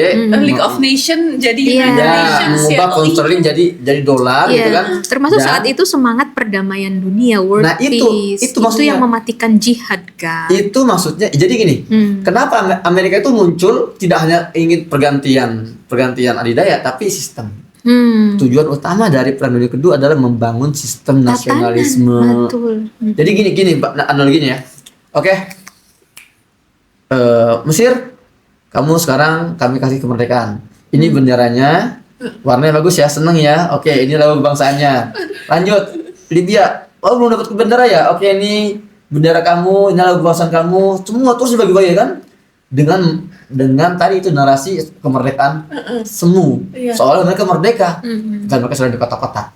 League of Nations jadi mengubah pound sterling jadi dolar gitu kan. Termasuk saat itu semangat perdamaian dunia, world peace. Itu yang mematikan jihad kan. Itu maksudnya. Jadi gini, kenapa Amerika itu muncul tidak hanya ingin pergantian adidaya tapi sistem. Tujuan utama dari Perang Dunia Kedua adalah membangun sistem nasionalisme. Jadi gini analoginya ya. Oke, Mesir, kamu sekarang kami kasih kemerdekaan. Ini benderanya, warnanya bagus ya, seneng ya. Oke, ini lagu kebangsaannya. Lanjut, Libya, belum dapat bendera ya. Oke, ini bendera kamu, ini lagu kebangsaan kamu. Semua terus dibagi-bagi kan? Dengan tadi itu narasi kemerdekaan semu, soalnya mereka merdeka dan mereka sudah di kota-kota.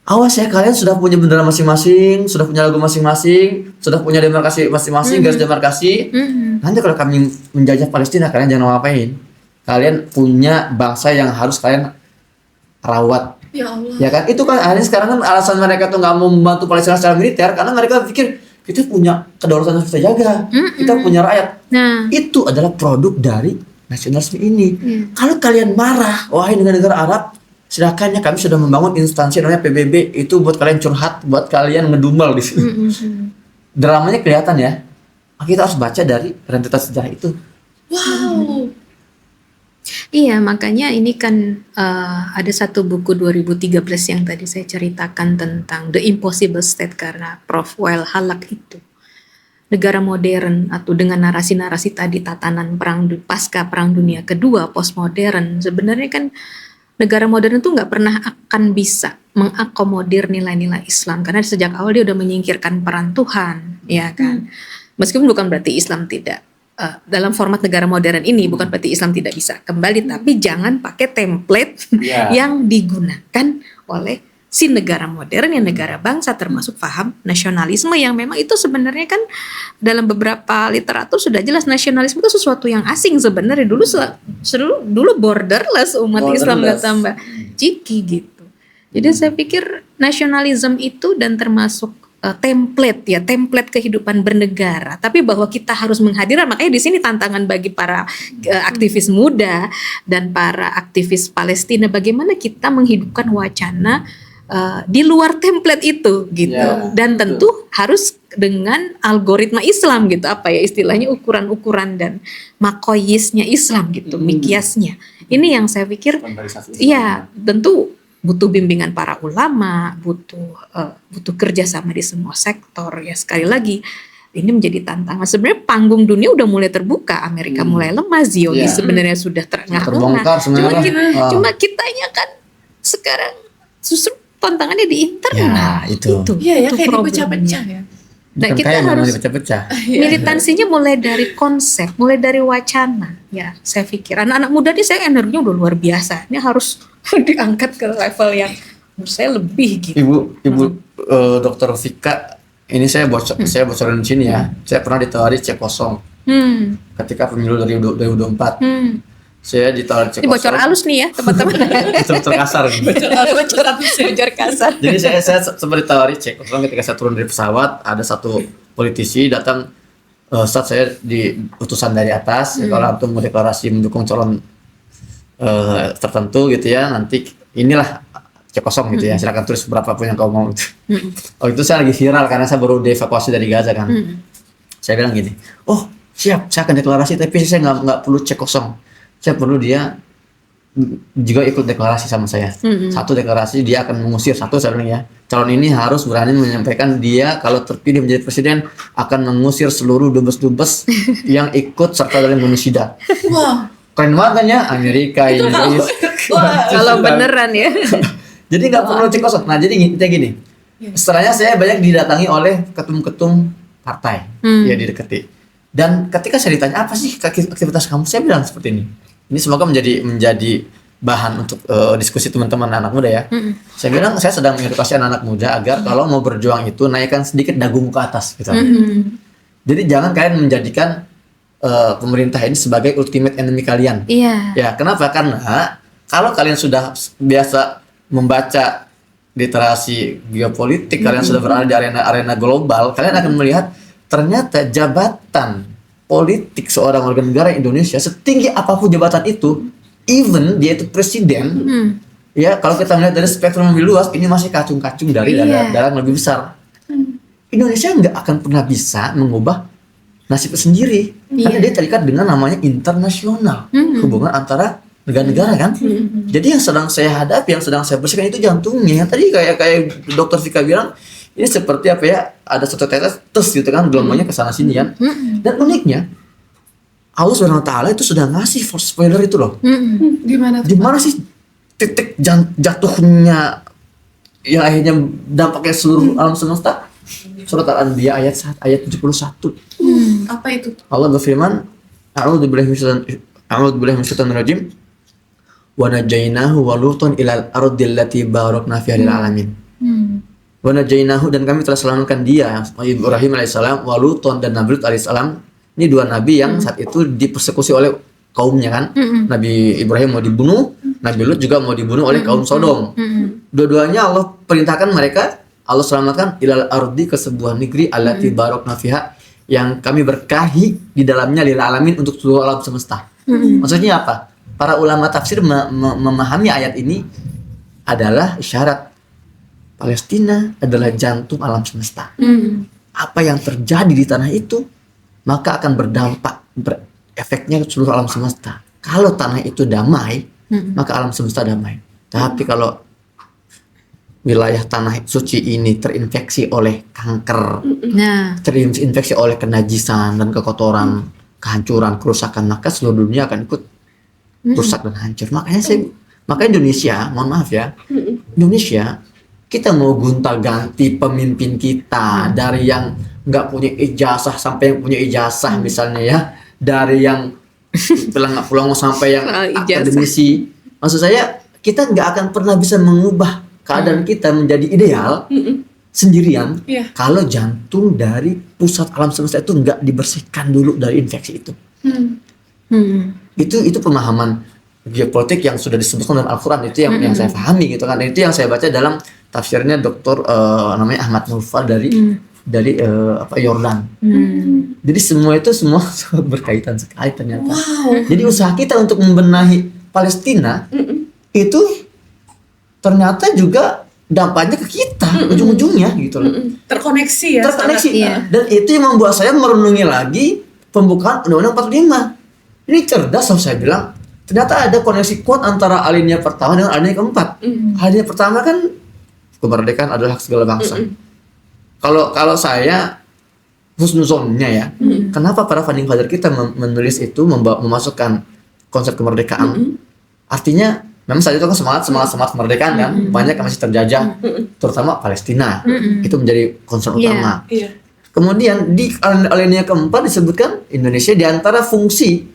Awas ya, kalian sudah punya bendera masing-masing, sudah punya lagu masing-masing, sudah punya demarkasi masing-masing, garis demarkasi. Nanti kalau kami menjajah Palestina, kalian jangan ngapain. Kalian punya bangsa yang harus kalian rawat. Ya Allah. Ya kan? Itu kan akhirnya sekarang kan alasan mereka tuh nggak mau membantu Palestina secara militer karena mereka pikir kita punya kedaulatan yang kita jaga, kita punya rakyat. Nah, Itu adalah produk dari nasionalisme ini. Kalau kalian marah, wahai negara-negara Arab, silakan ya, kami sudah membangun instansi namanya PBB, itu buat kalian curhat, buat kalian ngedumel di sini. Dramanya kelihatan ya. Kita harus baca dari rentetan sejarah itu. Wow. iya, makanya ini kan ada satu buku 2013 yang tadi saya ceritakan tentang The Impossible State karena Prof. Wael Halak itu. Negara modern atau dengan narasi-narasi tadi tatanan pasca Perang Dunia Kedua, postmodern, sebenarnya kan negara modern itu nggak pernah akan bisa mengakomodir nilai-nilai Islam karena sejak awal dia udah menyingkirkan peran Tuhan, ya kan. Meskipun bukan berarti Islam tidak dalam format negara modern ini bukan berarti Islam tidak bisa kembali, tapi jangan pakai template yang digunakan oleh si negara modern yang negara bangsa, termasuk paham nasionalisme yang memang itu sebenarnya kan dalam beberapa literatur sudah jelas nasionalisme itu sesuatu yang asing sebenarnya dulu borderless umat Islam nggak tambah ciki gitu. Jadi saya pikir nasionalisme itu dan termasuk template kehidupan bernegara, tapi bahwa kita harus menghadirkan, makanya di sini tantangan bagi para aktivis muda dan para aktivis Palestina bagaimana kita menghidupkan wacana di luar template itu gitu, dan tentu harus dengan algoritma Islam gitu, apa ya istilahnya, ukuran-ukuran dan makoyisnya Islam gitu, mikiasnya. Ini yang saya pikir, iya tentu butuh bimbingan para ulama, butuh kerjasama di semua sektor. Ya sekali lagi ini menjadi tantangan. Sebenarnya panggung dunia udah mulai terbuka, Amerika mulai lemah, Zionis sebenarnya sudah terengah-engah. Cuma kitanya kan sekarang justru tantangannya di internal. Itu. Iya ya, kayak problemnya. dipecah-pecah ya. Nah, kita harus militansinya mulai dari konsep, mulai dari wacana. Ya, saya pikir anak-anak muda nih saya energinya udah luar biasa. Ini harus diangkat ke level yang menurut saya lebih gitu. Ibu Dokter Vika, ini saya bocorin di sini ya. Saya pernah ditawari cek kosong ketika pemilu 2024. Saya ditawari cek Ini kosong. bocor halus nih ya teman-teman. Bocor kasar. Bocor kasar. Jadi saya sempat ditawari cek kosong ketika saya turun dari pesawat. Ada satu politisi datang, saat saya di utusan dari atas, kalau antum mau deklarasi mendukung calon tertentu gitu ya, nanti inilah cek kosong gitu ya, silakan tulis berapapun yang kau mau. Oh itu saya lagi viral karena saya baru dievakuasi dari Gaza kan. Saya bilang gini, oh siap, saya akan deklarasi, tapi saya nggak perlu cek kosong. Saya perlu dia juga ikut deklarasi sama saya. Satu deklarasi dia akan mengusir, satu saya bilang ya, calon ini harus berani menyampaikan dia kalau terpilih menjadi presiden akan mengusir seluruh dubes-dubes yang ikut serta dalam genosida. Wah, Keren banget kan ya, Amerika, Inggris. Kalau beneran ya. Jadi nggak perlu cek kosong. Nah jadi gini, setelahnya saya banyak didatangi oleh ketum-ketum partai ya didekati. Dan ketika saya ditanya apa sih aktivitas kamu, saya bilang seperti ini. Ini semoga menjadi bahan untuk diskusi teman-teman anak muda ya. Saya bilang saya sedang mengedukasi anak-anak muda agar kalau mau berjuang itu naikkan sedikit dagumu ke atas gitu. Jadi jangan kalian menjadikan pemerintah ini sebagai ultimate enemy kalian. Iya. Ya, kenapa? Karena kalau kalian sudah biasa membaca literasi geopolitik, kalian sudah berada di arena global, kalian akan melihat ternyata jabatan politik seorang warga negara Indonesia, setinggi apapun jabatan itu, even dia itu presiden, ya kalau kita melihat dari spektrum lebih luas, ini masih kacung-kacung dari daerah lebih besar. Indonesia nggak akan pernah bisa mengubah nasib sendiri, karena dia terikat dengan namanya internasional, hubungan antara negara-negara kan. Jadi yang sedang saya hadapi, yang sedang saya bersihkan itu jantungnya. Tadi kayak Dokter Vika bilang, ini seperti apa ya, ada satu tetes gitu kan, gelombangnya kesana sini kan. Dan uniknya Allah SWT itu sudah ngasih force spoiler itu loh. Gimana sih titik jatuhnya yang akhirnya dampaknya seluruh alam semesta? Surat Al-Anbiya ayat 71. apa itu? Allah berfirman, a'udzubillahi minasyaitonir rajim, wa najainahu wa lutan ilal ardil lati barakna fiha lil alamin. Wa najainahu, dan kami telah selamatkan dia, Ibrahim alaihissalam, wa lutan, dan Nabi Lut alaihissalam. Ini dua nabi yang saat itu dipersekusi oleh kaumnya kan. Nabi Ibrahim mau dibunuh, Nabi Lut juga mau dibunuh oleh kaum Sodom. Dua-duanya Allah perintahkan mereka Allah selamatkan ilal ardi, ke sebuah negeri allati barakna fiha, yang kami berkahi di dalamnya lil alamin, untuk seluruh alam semesta. Maksudnya apa? Para ulama tafsir memahami ayat ini adalah isyarat Palestina adalah jantung alam semesta. Apa yang terjadi di tanah itu maka akan berdampak, efeknya seluruh alam semesta. Kalau tanah itu damai, maka alam semesta damai. Tapi kalau wilayah tanah suci ini terinfeksi oleh kanker, terinfeksi oleh kenajisan dan kekotoran, kehancuran, kerusakan, maka seluruh dunia akan ikut rusak dan hancur. Makanya Indonesia, mohon maaf ya, Indonesia, kita mau gonta-ganti pemimpin kita, dari yang nggak punya ijazah sampai yang punya ijazah misalnya ya, dari yang pulang sampai yang akademisi. Maksud saya, kita nggak akan pernah bisa mengubah keadaan kita menjadi ideal sendirian kalau jantung dari pusat alam semesta itu nggak dibersihkan dulu dari infeksi itu. Itu pemahaman geopolitik yang sudah disebutkan dalam Al-Quran, itu yang saya pahami gitu kan. Dan itu yang saya baca dalam tafsirnya Dr. Namanya Ahmad Nurfal dari Yordan. Jadi semua berkaitan sekali ternyata. Jadi usaha kita untuk membenahi Palestina itu ternyata juga dampaknya ke kita ujung-ujungnya gitu loh. Terkoneksi ya. Terkoneksi. Iya. Dan itu yang membuat saya merenungi lagi pembukaan Undang-Undang 45. Ini cerdas, saya bilang. Ternyata ada koneksi kuat antara alinea pertama dengan alinea keempat. Alinea pertama kan kemerdekaan adalah hak segala bangsa. Kalau saya husnuzonnya ya, kenapa para founding father kita menulis itu, memasukkan konsep kemerdekaan? Artinya memang saat itu kan semangat kemerdekaan kan, banyak yang masih terjajah, terutama Palestina. Itu menjadi concern utama. Kemudian di alinea keempat disebutkan Indonesia, di antara fungsi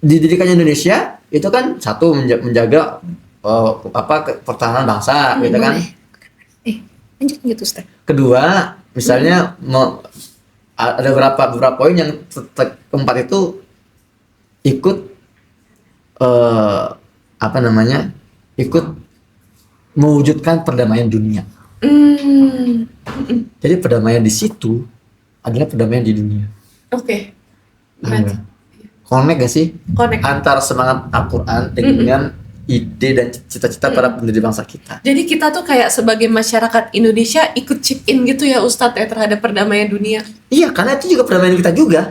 didirikannya Indonesia itu kan satu, menjaga pertahanan bangsa gitu kan. Lanjut gitu, Ustaz. Kedua, misalnya ada beberapa poin yang keempat itu ikut ikut mewujudkan perdamaian dunia. Jadi perdamaian di situ adalah perdamaian di dunia. Oke. Connect gak sih? Connect. Antara semangat Al-Quran dengan ide dan cita-cita para pendiri bangsa kita. Jadi kita tuh kayak sebagai masyarakat Indonesia ikut chip in gitu ya Ustadz ya, terhadap perdamaian dunia. Iya, karena itu juga perdamaian kita juga.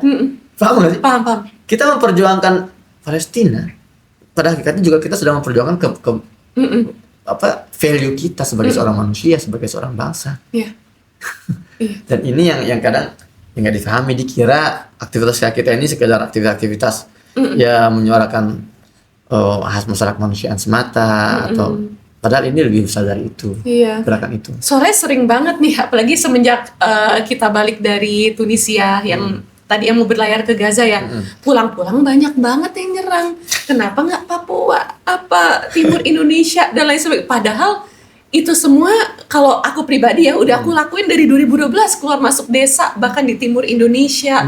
Paham gak sih? Paham. Kita memperjuangkan Palestina, pada hakikatnya juga kita sedang memperjuangkan value kita sebagai seorang manusia, sebagai seorang bangsa. Dan ini yang kadang nggak difahami, dikira aktivitas kita ini sekedar aktivitas ya menyuarakan hak masyarakat kemanusiaan semata, atau padahal ini lebih besar dari itu. Gerakan itu. Soalnya sering banget nih, apalagi semenjak kita balik dari Tunisia yang tadi yang mau berlayar ke Gaza ya, pulang-pulang banyak banget yang nyerang. Kenapa nggak Papua, Timur Indonesia dan lain sebagainya? Padahal itu semua kalau aku pribadi ya udah aku lakuin dari 2012, keluar masuk desa bahkan di timur Indonesia.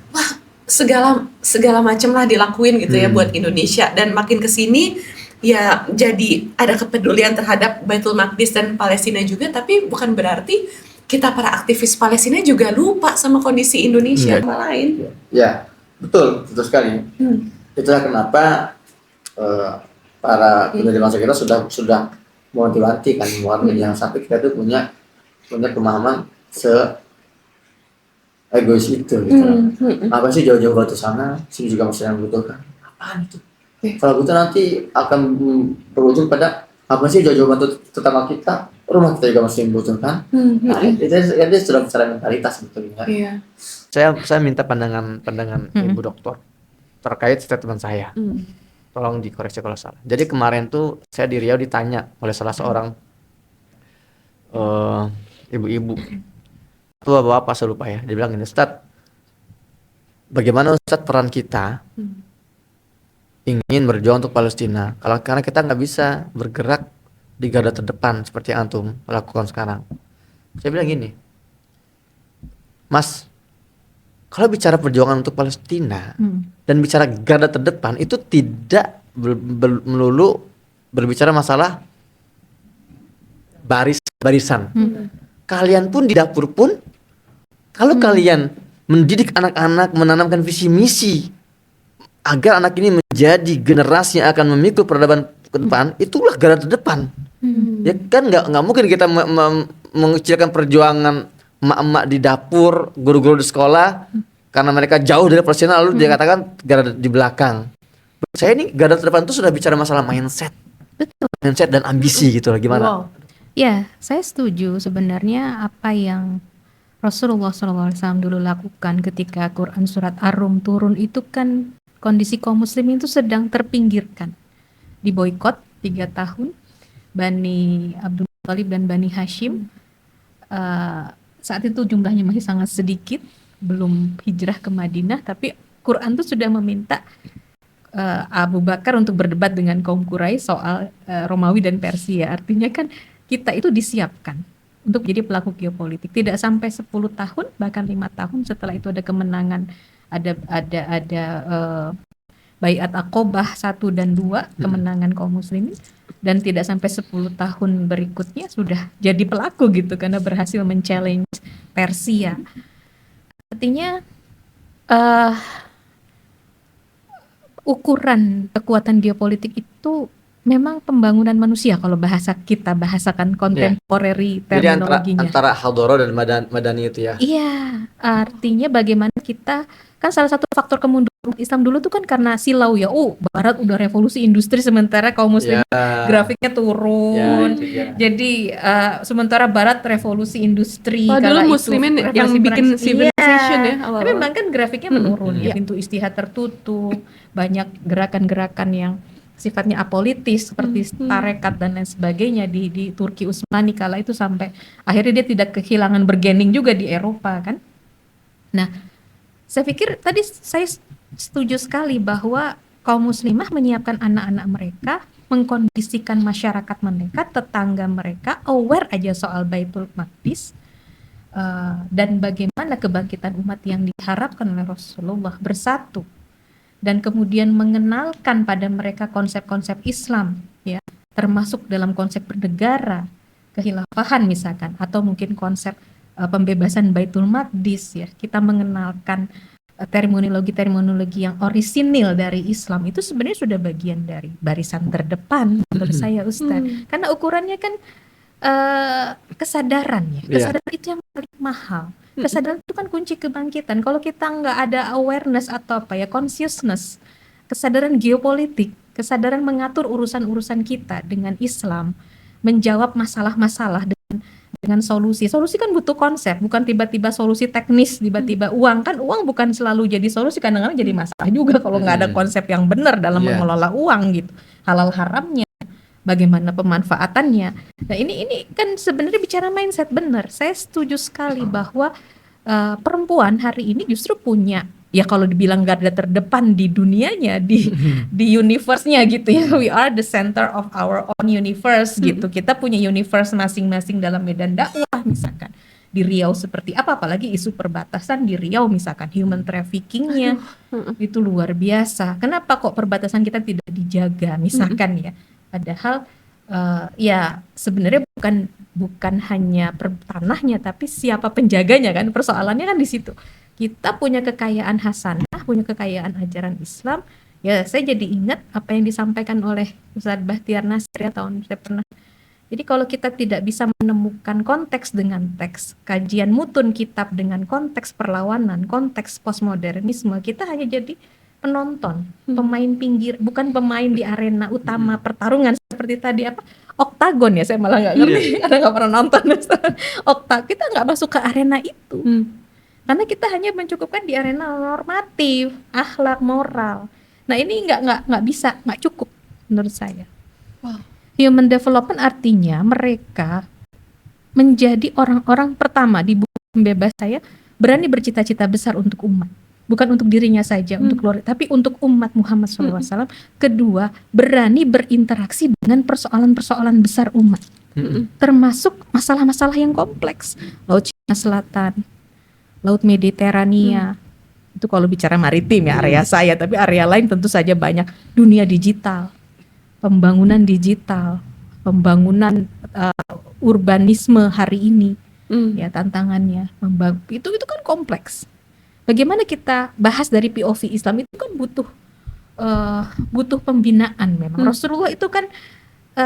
Wah, segala macam lah dilakuin gitu ya buat Indonesia. Dan makin kesini ya jadi ada kepedulian terhadap Baitul Maqdis dan Palestina juga, tapi bukan berarti kita para aktivis Palestina juga lupa sama kondisi Indonesia yang lain. Ya, betul sekali. Itulah kenapa para pendiri bangsa kita sudah wanti-wanti kan, jangan sampai kita tuh punya pemahaman egois itu gitu. Apa sih jauh-jauh ke sana, sini juga masih yang membutuhkan. Apaan itu? Kalau gitu nanti akan berujung pada apa sih jauh-jauh bantu tetangga kita, rumah kita juga masih membutuhkan. Nah, itu sudah bicara mentalitas sebetulnya. Saya minta pandangan Ibu Dokter terkait statement saya. Tolong dikoreksi kalau salah. Jadi kemarin tuh saya di Riau ditanya oleh salah seorang ibu-ibu, tua bapak saya lupa ya. Dia bilang gini, Ustadz, bagaimana Ustadz peran kita ingin berjuang untuk Palestina karena kita nggak bisa bergerak di garda terdepan seperti yang antum lakukan sekarang. Saya bilang gini, Mas, kalau bicara perjuangan untuk Palestina dan bicara garda terdepan itu tidak melulu berbicara masalah barisan. kalian pun di dapur pun, kalau kalian mendidik anak-anak, menanamkan visi misi agar anak ini menjadi generasi yang akan memikul peradaban ke depan, itulah garda terdepan. Ya kan nggak mungkin kita mengecilkan perjuangan emak-emak di dapur, guru-guru di sekolah karena mereka jauh dari profesional lalu dia katakan garda di belakang. Saya ini garda terdepan itu sudah bicara masalah mindset. Betul. Mindset dan ambisi gitu loh, gimana? Wow. Ya, saya setuju. Sebenarnya apa yang Rasulullah SAW dulu lakukan ketika Quran surat Ar-Rum turun itu kan kondisi kaum muslimin itu sedang terpinggirkan, diboikot 3 tahun. Bani Abdul Thalib dan Bani Hashim saat itu jumlahnya masih sangat sedikit, belum hijrah ke Madinah, tapi Quran itu sudah meminta Abu Bakar untuk berdebat dengan kaum Quraisy soal Romawi dan Persia. Artinya kan kita itu disiapkan untuk jadi pelaku geopolitik. Tidak sampai 10 tahun, bahkan 5 tahun setelah itu ada kemenangan, ada Baiat Aqobah 1 dan 2, kemenangan kaum muslimin, dan tidak sampai 10 tahun berikutnya sudah jadi pelaku gitu karena berhasil men-challenge Persia. Artinya ukuran kekuatan geopolitik itu memang pembangunan manusia kalau kita bahasakan contemporary Jadi terminologinya. antara Hadoro dan Madani itu ya. Iya, artinya bagaimana kita, kan salah satu faktor kemunduran Islam dulu tuh kan karena silau ya. Barat udah revolusi industri sementara kaum muslim grafiknya turun. Jadi sementara Barat revolusi industri, Padahal kala muslimin itu yang revolusi bikin Prancis. civilization ya Tapi awal-awal. memang kan grafiknya menurun ya, pintu istihad tertutup, banyak gerakan-gerakan yang sifatnya apolitis seperti tarekat dan lain sebagainya di Turki Utsmani kala itu, sampai akhirnya dia tidak kehilangan bergening juga di Eropa kan. Nah, saya pikir tadi saya setuju sekali bahwa kaum muslimah menyiapkan anak-anak mereka, mengkondisikan masyarakat mereka, tetangga mereka aware aja soal Baitul Maqdis, dan bagaimana kebangkitan umat yang diharapkan oleh Rasulullah bersatu, dan kemudian mengenalkan pada mereka konsep-konsep Islam ya, termasuk dalam konsep bernegara, kehilafahan misalkan, atau mungkin konsep pembebasan Baitul Maqdis ya. Kita mengenalkan terminologi-terminologi yang orisinil dari Islam, itu sebenarnya sudah bagian dari barisan terdepan menurut saya Ustadz. Karena ukurannya kan kesadaran ya. Kesadaran itu yang paling mahal. Kesadaran itu kan kunci kebangkitan. Kalau kita nggak ada awareness atau consciousness, kesadaran geopolitik, kesadaran mengatur urusan-urusan kita dengan Islam, menjawab masalah-masalah dengan solusi. Solusi kan butuh konsep, bukan tiba-tiba solusi teknis, tiba-tiba uang. Kan uang bukan selalu jadi solusi, kadang-kadang jadi masalah juga kalau nggak ada konsep yang benar dalam mengelola uang gitu. Halal haramnya, bagaimana pemanfaatannya. Nah ini kan sebenarnya bicara mindset, benar. Saya setuju sekali bahwa perempuan hari ini justru punya, ya kalau dibilang garda terdepan di dunianya, di universe-nya gitu ya. We are the center of our own universe gitu. Kita punya universe masing-masing dalam medan dakwah misalkan. Di Riau seperti apa, apalagi isu perbatasan di Riau misalkan, human trafficking-nya itu luar biasa. Kenapa kok perbatasan kita tidak dijaga misalkan ya? Padahal ya sebenarnya bukan hanya tanahnya, tapi siapa penjaganya kan, persoalannya kan di situ. Kita punya kekayaan hasanah, punya kekayaan ajaran Islam. Ya saya jadi ingat apa yang disampaikan oleh Ustadz Bahtiar Nasir ya, saya pernah. Jadi kalau kita tidak bisa menemukan konteks dengan teks, kajian mutun kitab dengan konteks perlawanan, konteks postmodernisme, kita hanya jadi penonton, pemain pinggir, bukan pemain di arena utama pertarungan seperti tadi oktagon ya, saya malah nggak ngerti, karena nggak pernah nonton. Kita nggak masuk ke arena itu, karena kita hanya mencukupkan di arena normatif, akhlak, moral. Nah ini nggak bisa, nggak cukup menurut saya. Human development artinya mereka menjadi orang-orang pertama di buku pembebas saya berani bercita-cita besar untuk umat. Bukan untuk dirinya saja, untuk keluarga, tapi untuk umat Muhammad SAW. Kedua, berani berinteraksi dengan persoalan-persoalan besar umat, termasuk masalah-masalah yang kompleks. Laut Cina Selatan, Laut Mediterania, itu kalau bicara maritim ya area saya, tapi area lain tentu saja banyak. Dunia digital, pembangunan digital, pembangunan urbanisme hari ini, ya tantangannya itu kan kompleks. Bagaimana kita bahas dari POV Islam itu kan butuh pembinaan memang. Rasulullah itu kan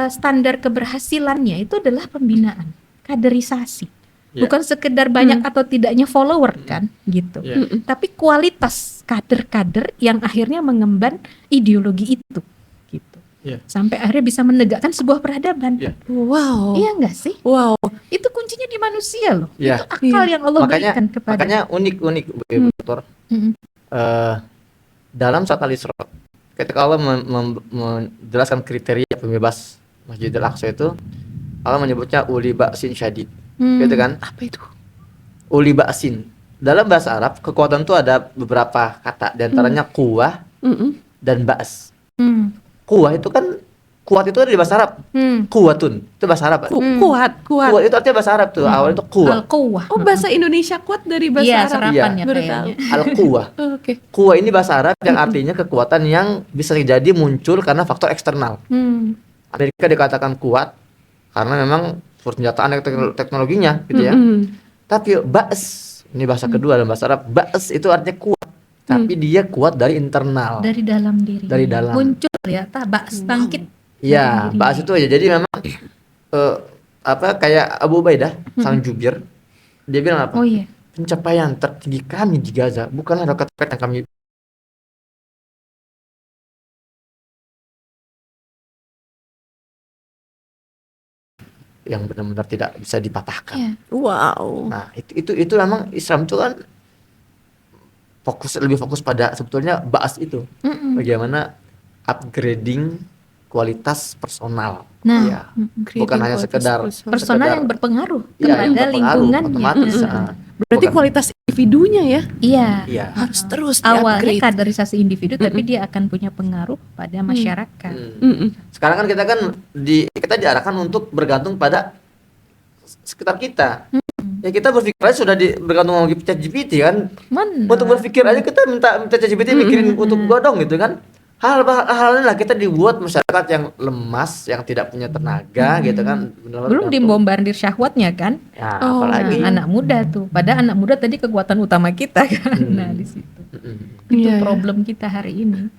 standar keberhasilannya itu adalah pembinaan, kaderisasi. Bukan sekedar banyak atau tidaknya follower kan gitu. Tapi kualitas kader-kader yang akhirnya mengemban ideologi itu gitu. Sampai akhirnya bisa menegakkan sebuah peradaban. Wow. Iya enggak sih? Wow. Itu kuncinya di manusia loh. Iya. Itu akal yang Allah berikan kepada. Makanya unik Bu Dokter. Dalam surat Al-Isra, ketika Allah menjelaskan kriteria pembebas Masjidil Aqsa itu, Allah menyebutnya uli ba'sin syadid. Gitu kan? Apa itu? Uli ba'sin. Dalam bahasa Arab, kekuatan itu ada beberapa kata, di antaranya quwah dan ba's. Quwah itu kan, kuat itu ada di bahasa Arab. Quwatun, itu bahasa Arab. Kuat. Kuat itu artinya bahasa Arab tuh. Awalnya itu quwah. Al-quwwah. Oh, bahasa Indonesia kuat dari bahasa Iya, Arab. serapannya Baru kayaknya. Al-quwah. tahu. Oke. Quwah ini bahasa Arab yang artinya kekuatan yang bisa jadi muncul karena faktor eksternal. Amerika dikatakan kuat karena memang persenjataan teknologinya gitu ya. Tapi ba's, ini bahasa kedua dalam bahasa Arab, ba's itu artinya kuat. Tapi dia kuat dari internal. Dari dalam diri. Dari dalam. Muncul ya, ba's bangkit. Iya, ba's itu aja. Jadi memang kayak Abu Ubaidah sang jubir, dia bilang apa? Oh iya. Pencapaian tertinggi kami di Gaza bukanlah roket-roket yang kami yang benar-benar tidak bisa dipatahkan. Iya. Wow. Nah, itu memang Islam itu kan lebih fokus pada sebetulnya ba's itu. Bagaimana upgrading kualitas personal. Nah, Ya. Bukan hanya sekedar personal yang berpengaruh Iya, yang kepada berpengaruh, lingkungannya. otomatis. Berarti Bukan. kualitas individunya ya Iya. Iya. harus terus Awalnya di-upgrade. kaderisasi individu, tapi dia akan punya pengaruh pada masyarakat. Sekarang kan kita diarahkan untuk bergantung pada sekitar kita. Ya kita berpikir aja sudah bergantung sama ChatGPT kan. Mana? Untuk berpikir aja kita minta ChatGPT mikirin untuk gua dong gitu kan. Hal lah kita dibuat masyarakat yang lemas, yang tidak punya tenaga gitu kan. Benar-benar Belum bergantung. dibombardir syahwatnya kan? Ya, Oh, apalagi. Nah, anak muda tuh. Padahal anak muda tadi kekuatan utama kita kan. Nah, di situ. Itu Iya, iya. problem kita hari ini.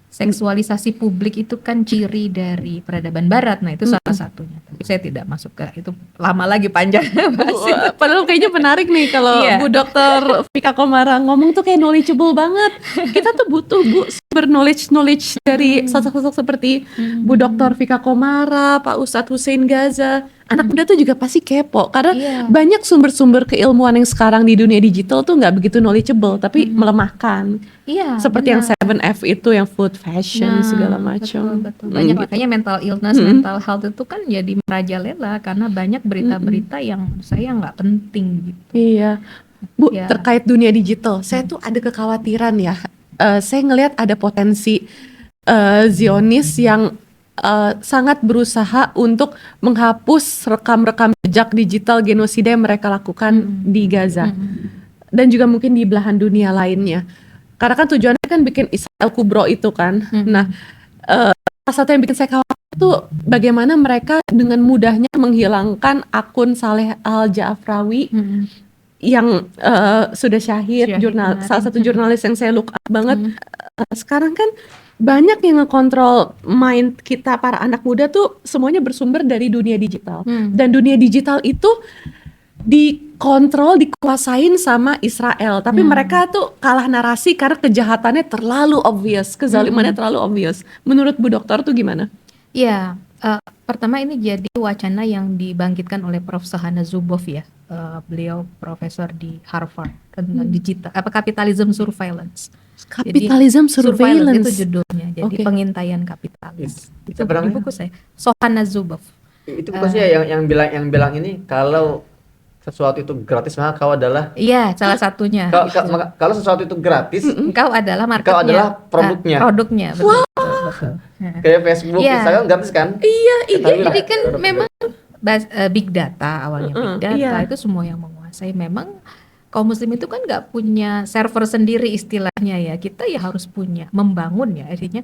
Seksualisasi publik itu kan ciri dari peradaban barat. Nah, itu salah satunya. Tapi saya tidak masuk ke itu, lama lagi panjang bahasnya. Wah, padahal kayaknya menarik nih kalau Iya. Bu Dokter Vika Komara ngomong tuh kayak knowledgeable banget. Kita tuh butuh Bu sumber knowledge dari sosok-sosok seperti Bu Dokter Vika Komara, Pak Ustadz Hussein Gaza. Anak muda tuh juga pasti kepo karena Iya. banyak sumber-sumber keilmuan yang sekarang di dunia digital tuh nggak begitu knowledgeable tapi melemahkan. Iya, Seperti yang benar. 7F itu yang food, fashion, Nah, segala macam. betul. Banyak makanya mental illness, mental health itu kan jadi merajalela karena banyak berita-berita yang menurut saya nggak penting gitu. Iya, Bu, Ya. terkait dunia digital, saya tuh ada kekhawatiran ya. Saya ngelihat ada potensi Zionis yang sangat berusaha untuk menghapus rekam-rekam jejak digital genosida yang mereka lakukan di Gaza dan juga mungkin di belahan dunia lainnya. Karena kan tujuannya kan bikin Israel kubro itu kan. Nah, salah satu yang bikin saya khawatir tuh bagaimana mereka dengan mudahnya menghilangkan akun Saleh Al-Ja'afrawi yang sudah syahid, Syahid kemarin. salah satu jurnalis yang saya look up banget. Sekarang kan banyak yang ngekontrol mind kita para anak muda tuh semuanya bersumber dari dunia digital. Dan dunia digital itu dikontrol, dikuasain sama Israel. Tapi mereka tuh kalah narasi karena kejahatannya terlalu obvious, kezalimannya terlalu obvious. Menurut Bu Dokter tuh gimana? Ya, pertama ini jadi wacana yang dibangkitkan oleh Prof. Sahana Zuboff ya. Beliau profesor di Harvard tentang digital, capitalism surveillance. Kapitalism Itu surveillance. judulnya. Jadi Oke. pengintaian kapitalis. Itu Itu apa di namanya? buku saya. Sahana Zuboff. Itu bukan sih yang bilang ini kalau sesuatu itu gratis maka kau adalah Iya, salah satunya. kalau sesuatu itu gratis Engkau adalah marketnya. Engkau adalah produknya. Produknya. Betul, betul. kayak Facebook, Iya. Instagram gratis kan? Iya, Jadi kan memang big data awalnya big data iya. itu semua yang menguasai. Memang kaum muslim itu kan nggak punya server sendiri istilahnya ya. Kita ya harus punya, membangun ya. Artinya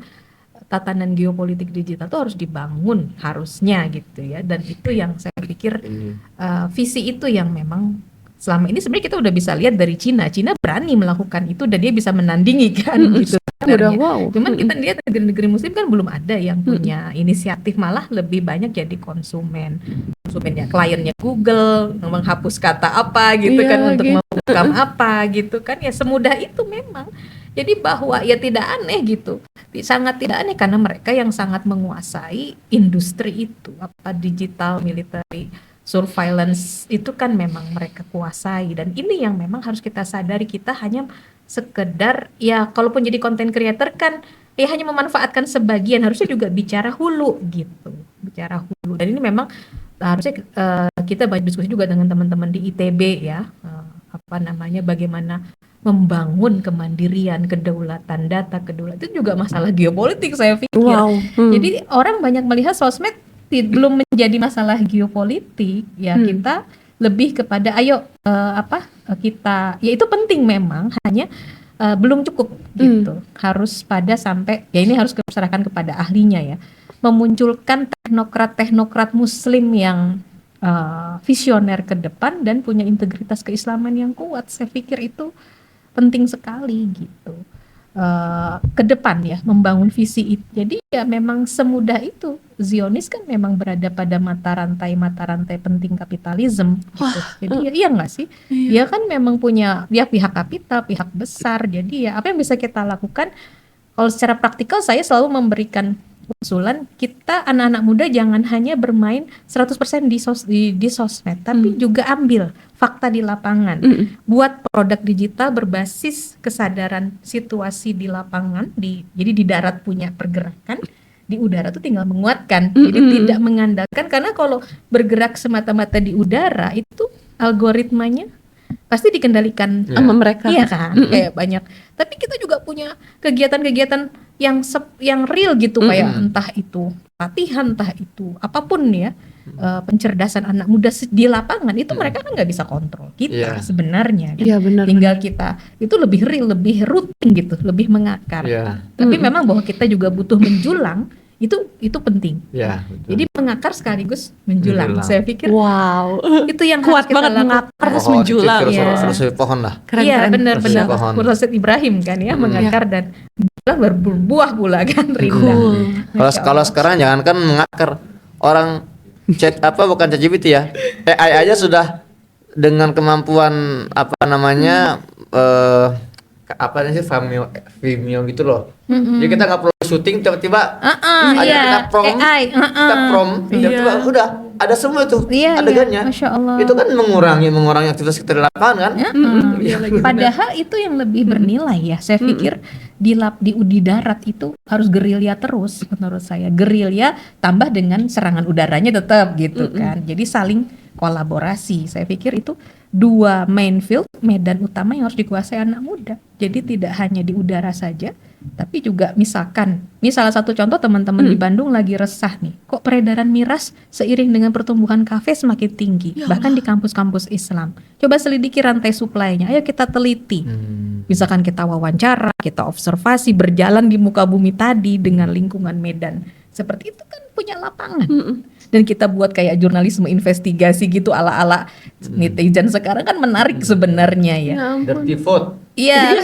tatanan geopolitik digital itu harus dibangun harusnya gitu ya, dan itu yang saya pikir visi itu yang memang selama ini sebenarnya kita udah bisa lihat dari Cina berani melakukan itu dan dia bisa menandingi kan gitu sebenarnya. Cuman kita lihat negeri-negeri muslim kan belum ada yang punya inisiatif, malah lebih banyak jadi konsumennya kliennya Google menghapus kata apa gitu kan untuk membungkam apa gitu kan, ya semudah itu memang. Jadi bahwa ya tidak aneh gitu, sangat tidak aneh karena mereka yang sangat menguasai industri itu, apa digital, military, surveillance itu kan memang mereka kuasai, dan ini yang memang harus kita sadari. Kita hanya sekedar ya kalaupun jadi content creator kan ya hanya memanfaatkan sebagian, harusnya juga bicara hulu gitu, bicara hulu. Dan ini memang harusnya kita banyak diskusi juga dengan teman-teman di ITB ya, bagaimana membangun kemandirian, kedaulatan data, kedaulatan itu juga masalah geopolitik saya pikir. Jadi orang banyak melihat sosmed belum menjadi masalah geopolitik ya, kita lebih kepada kita ya itu penting memang, hanya belum cukup gitu, harus pada sampai ya ini harus diserahkan kepada ahlinya ya, memunculkan teknokrat muslim yang visioner ke depan dan punya integritas keislaman yang kuat. Saya pikir itu penting sekali gitu. Ke depan ya, membangun visi itu. Jadi ya memang semudah itu. Zionis kan memang berada pada mata rantai penting kapitalisme gitu. Jadi ya iya nggak sih? Dia kan memang punya dia pihak kapital, pihak besar. Jadi ya apa yang bisa kita lakukan? Kalau secara praktikal saya selalu memberikan usulan, kita anak-anak muda jangan hanya bermain 100% di sosmed, tapi juga ambil fakta di lapangan. Buat produk digital berbasis kesadaran situasi di lapangan, jadi di darat punya pergerakan, di udara tuh tinggal menguatkan. Jadi tidak mengandalkan, karena kalau bergerak semata-mata di udara itu algoritmanya pasti dikendalikan sama mereka. Iya kan? Kayak banyak. Tapi kita juga punya kegiatan-kegiatan yang real gitu, kayak entah itu latihan, entah itu apapun ya, pencerdasan anak muda di lapangan itu mereka kan nggak bisa kontrol kita sebenarnya. Tinggal kita itu lebih real, lebih rutin gitu, lebih mengakar. Tapi memang bahwa kita juga butuh menjulang. Itu penting. Jadi mengakar sekaligus menjulang. Saya pikir itu yang kuat banget, mengakar terus menjulang. Filosofi pohon lah. Iya benar-benar. Proses Ibrahim kan ya, mengakar dan menjulang, berbuah pula kan rindang. Kalau sekarang jangankan mengakar, orang bukan ChatGPT ya, AI aja sudah dengan kemampuan Vimeo gitu loh. Jadi kita nggak perlu syuting, tiba-tiba kita prompt, tiba-tiba udah ada semua tuh adegannya. Masya Allah. Itu kan mengurangi aktivitas kita di lapangan kan. Padahal itu yang lebih bernilai ya. Saya pikir di darat itu harus gerilya terus menurut saya. Gerilya tambah dengan serangan udaranya tetap gitu kan. Jadi saling kolaborasi. Saya pikir itu dua main field, medan utama yang harus dikuasai anak muda. Jadi tidak hanya di udara saja, tapi juga salah satu contoh, teman-teman di Bandung lagi resah nih, kok peredaran miras seiring dengan pertumbuhan kafe semakin tinggi, bahkan di kampus-kampus Islam. Coba selidiki rantai suplainya, ayo kita teliti. Misalkan kita wawancara, kita observasi, berjalan di muka bumi tadi dengan lingkungan medan seperti itu kan punya lapangan. Dan kita buat kayak jurnalisme investigasi gitu ala-ala netizen sekarang kan menarik sebenarnya ya. Dirty vote. Iya.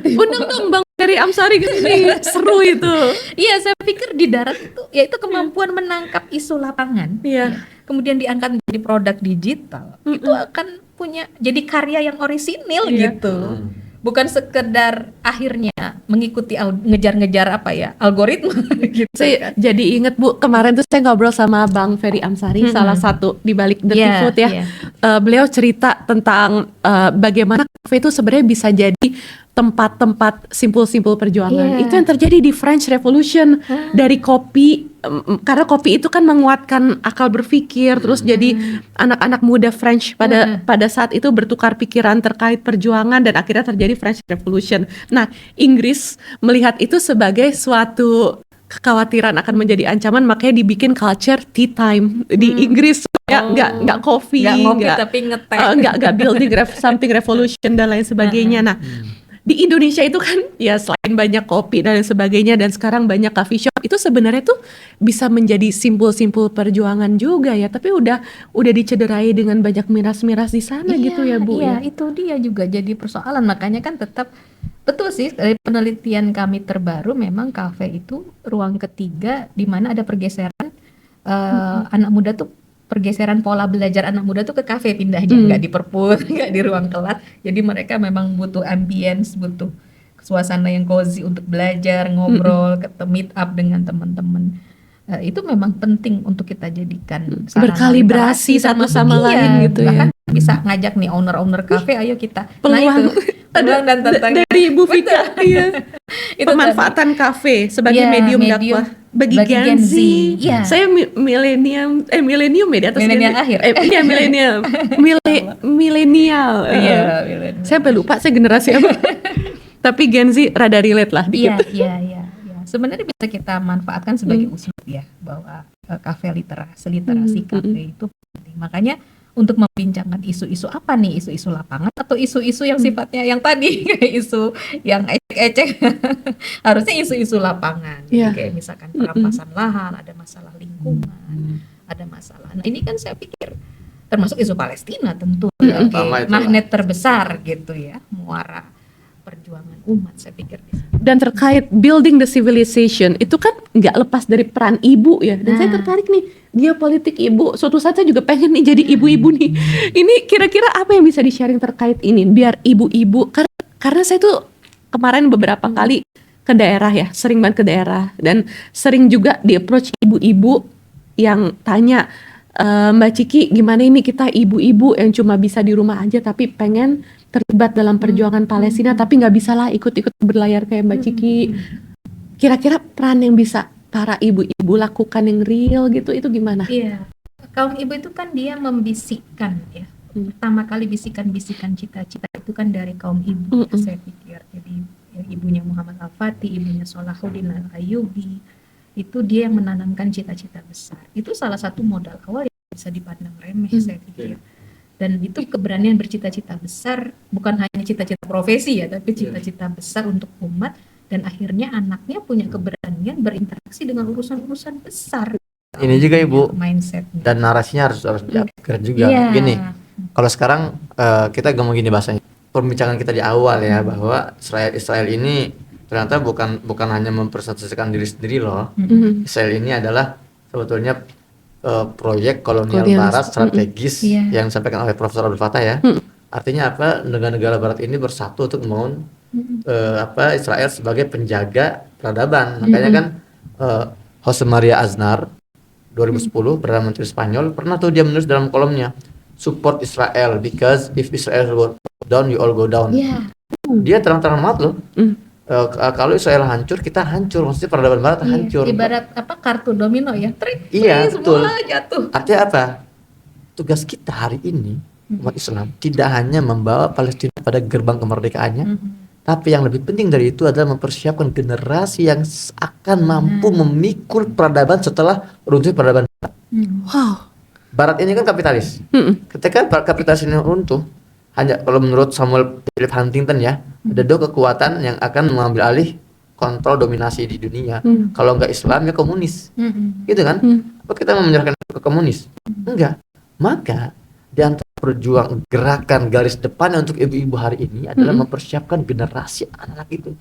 Undang dong Bang Ferry Amsari gini, seru itu. Iya, saya pikir di darat itu yaitu kemampuan menangkap isu lapangan. Kemudian diangkat menjadi produk digital. Itu akan punya jadi karya yang orisinil gitu. Bukan sekedar akhirnya mengikuti ngejar-ngejar algoritma gitu. Saya jadi inget Bu, kemarin tuh saya ngobrol sama Bang Ferry Amsari, salah satu di balik Dirty Food ya. Beliau cerita tentang bagaimana kafe itu sebenarnya bisa jadi tempat-tempat simpul-simpul perjuangan. Itu yang terjadi di French Revolution. Dari kopi, karena kopi itu kan menguatkan akal berpikir, terus jadi anak-anak muda French pada saat itu bertukar pikiran terkait perjuangan, dan akhirnya terjadi French Revolution. Nah, Inggris melihat itu sebagai suatu kekhawatiran akan menjadi ancaman, makanya dibikin culture tea time di Inggris. Nggak kopi, nggak ngopi tapi ngeteh, nggak building something revolution dan lain sebagainya. Nah, di Indonesia itu kan ya selain banyak kopi dan sebagainya dan sekarang banyak coffee shop itu sebenarnya tuh bisa menjadi simpul-simpul perjuangan juga ya, tapi udah dicederai dengan banyak miras-miras di sana gitu ya Bu Iya, ya. itu dia juga jadi persoalan. Makanya kan tetap betul sih, dari penelitian kami terbaru memang kafe itu ruang ketiga di mana ada pergeseran anak muda tuh, pergeseran pola belajar anak muda tuh ke kafe pindahnya, nggak di perpus, nggak di ruang kelas. Jadi mereka memang butuh ambience, butuh suasana yang cozy untuk belajar, ngobrol, meet up dengan teman-teman. Itu memang penting untuk kita jadikan sarana Berkalibrasi literasi satu termasuk sama lain gitu ya. bahkan bisa ngajak nih owner-owner kafe, ayo kita. Peluang. Peluang dan tantangan. Dari Ibu Vika iya. Itu Pemanfaatan kafe sebagai Iya, medium medium dakwah bagi bagi Gen Gen Z. Z, iya. Saya milenium ya di atas Milenial Gen Z. akhir. Iya milenial. Milenial. Iya, Saya sampai lupa saya generasi apa. Tapi Gen Z rada relate lah Iya, dikit. iya, iya, iya. Sebenarnya bisa kita manfaatkan sebagai usul ya, bahwa kafe literasi kafe itu penting. Makanya untuk membincangkan isu-isu apa nih, isu-isu lapangan atau isu-isu yang sifatnya yang tadi kayak isu yang ecek-ecek, harusnya isu-isu lapangan. Jadi Iya. kayak misalkan perampasan lahan, ada masalah lingkungan, ada masalah. Nah ini kan saya pikir termasuk isu Palestina tentu sebagai Sama itulah. magnet terbesar gitu ya, muara perjuangan umat, saya pikir di sini. Dan terkait building the civilization itu kan nggak lepas dari peran ibu ya. Dan saya tertarik nih geopolitik ibu. Suatu saat saya juga pengen nih jadi ibu-ibu nih. Ini kira-kira apa yang bisa di-sharing terkait ini biar ibu-ibu karena saya tuh kemarin beberapa kali ke daerah ya, sering banget ke daerah dan sering juga di-approach ibu-ibu yang tanya, Mbak Ciki gimana ini kita ibu-ibu yang cuma bisa di rumah aja tapi pengen terlibat dalam perjuangan Palestina tapi nggak bisa lah ikut-ikut berlayar kayak Mbak Ciki. Kira-kira peran yang bisa para ibu-ibu lakukan yang real gitu itu gimana? Iya, kaum ibu itu kan dia membisikkan ya. Pertama kali bisikan-bisikan cita-cita itu kan dari kaum ibu, saya pikir. Jadi ya, ibunya Muhammad Al-Fatih, ibunya Salahuddin Al-Ayyubi, itu dia yang menanamkan cita-cita besar. Itu salah satu modal awal yang bisa dipandang remeh, saya pikir. Dan itu keberanian bercita-cita besar, bukan hanya cita-cita profesi ya, tapi cita-cita besar untuk umat. Dan akhirnya anaknya punya keberanian berinteraksi dengan urusan-urusan besar. Ini juga Ibu, Mindsetnya. dan narasinya harus di-upgrade juga. Iya. Gini, kalau sekarang kita ngomong gini bahasanya, perbincangan kita di awal ya bahwa Israel ini ternyata bukan hanya mempersatukan diri sendiri loh. Israel ini adalah sebetulnya proyek kolonial barat strategis yang disampaikan oleh Profesor Abdul Fattah ya. Artinya apa? Negara-negara barat ini bersatu untuk membangun Israel sebagai penjaga peradaban. Makanya kan Jose Maria Aznar 2010 Perdana Menteri Spanyol pernah tuh dia menulis dalam kolomnya, support Israel because if Israel go down you all go down. Dia terang-terangan banget loh. Kalau Israel hancur, kita hancur. Maksudnya peradaban barat hancur. Ibarat apa, kartu domino ya, trik, Iya, betul. semua jatuh. Artinya apa? Tugas kita hari ini umat Islam tidak hanya membawa Palestina pada gerbang kemerdekaannya, tapi yang lebih penting dari itu adalah mempersiapkan generasi yang akan mampu memikul peradaban setelah runtuh peradaban barat. Wow. Barat ini kan kapitalis. Ketika kapitalis ini runtuh, hanya kalau menurut Samuel Philip Huntington ya, ada dua kekuatan yang akan mengambil alih kontrol dominasi di dunia. Kalau nggak Islam ya komunis, gitu kan? Apa kita mau menyerahkan ke komunis? Enggak. Maka di antara gerakan garis depan untuk ibu-ibu hari ini adalah mempersiapkan generasi anak itu.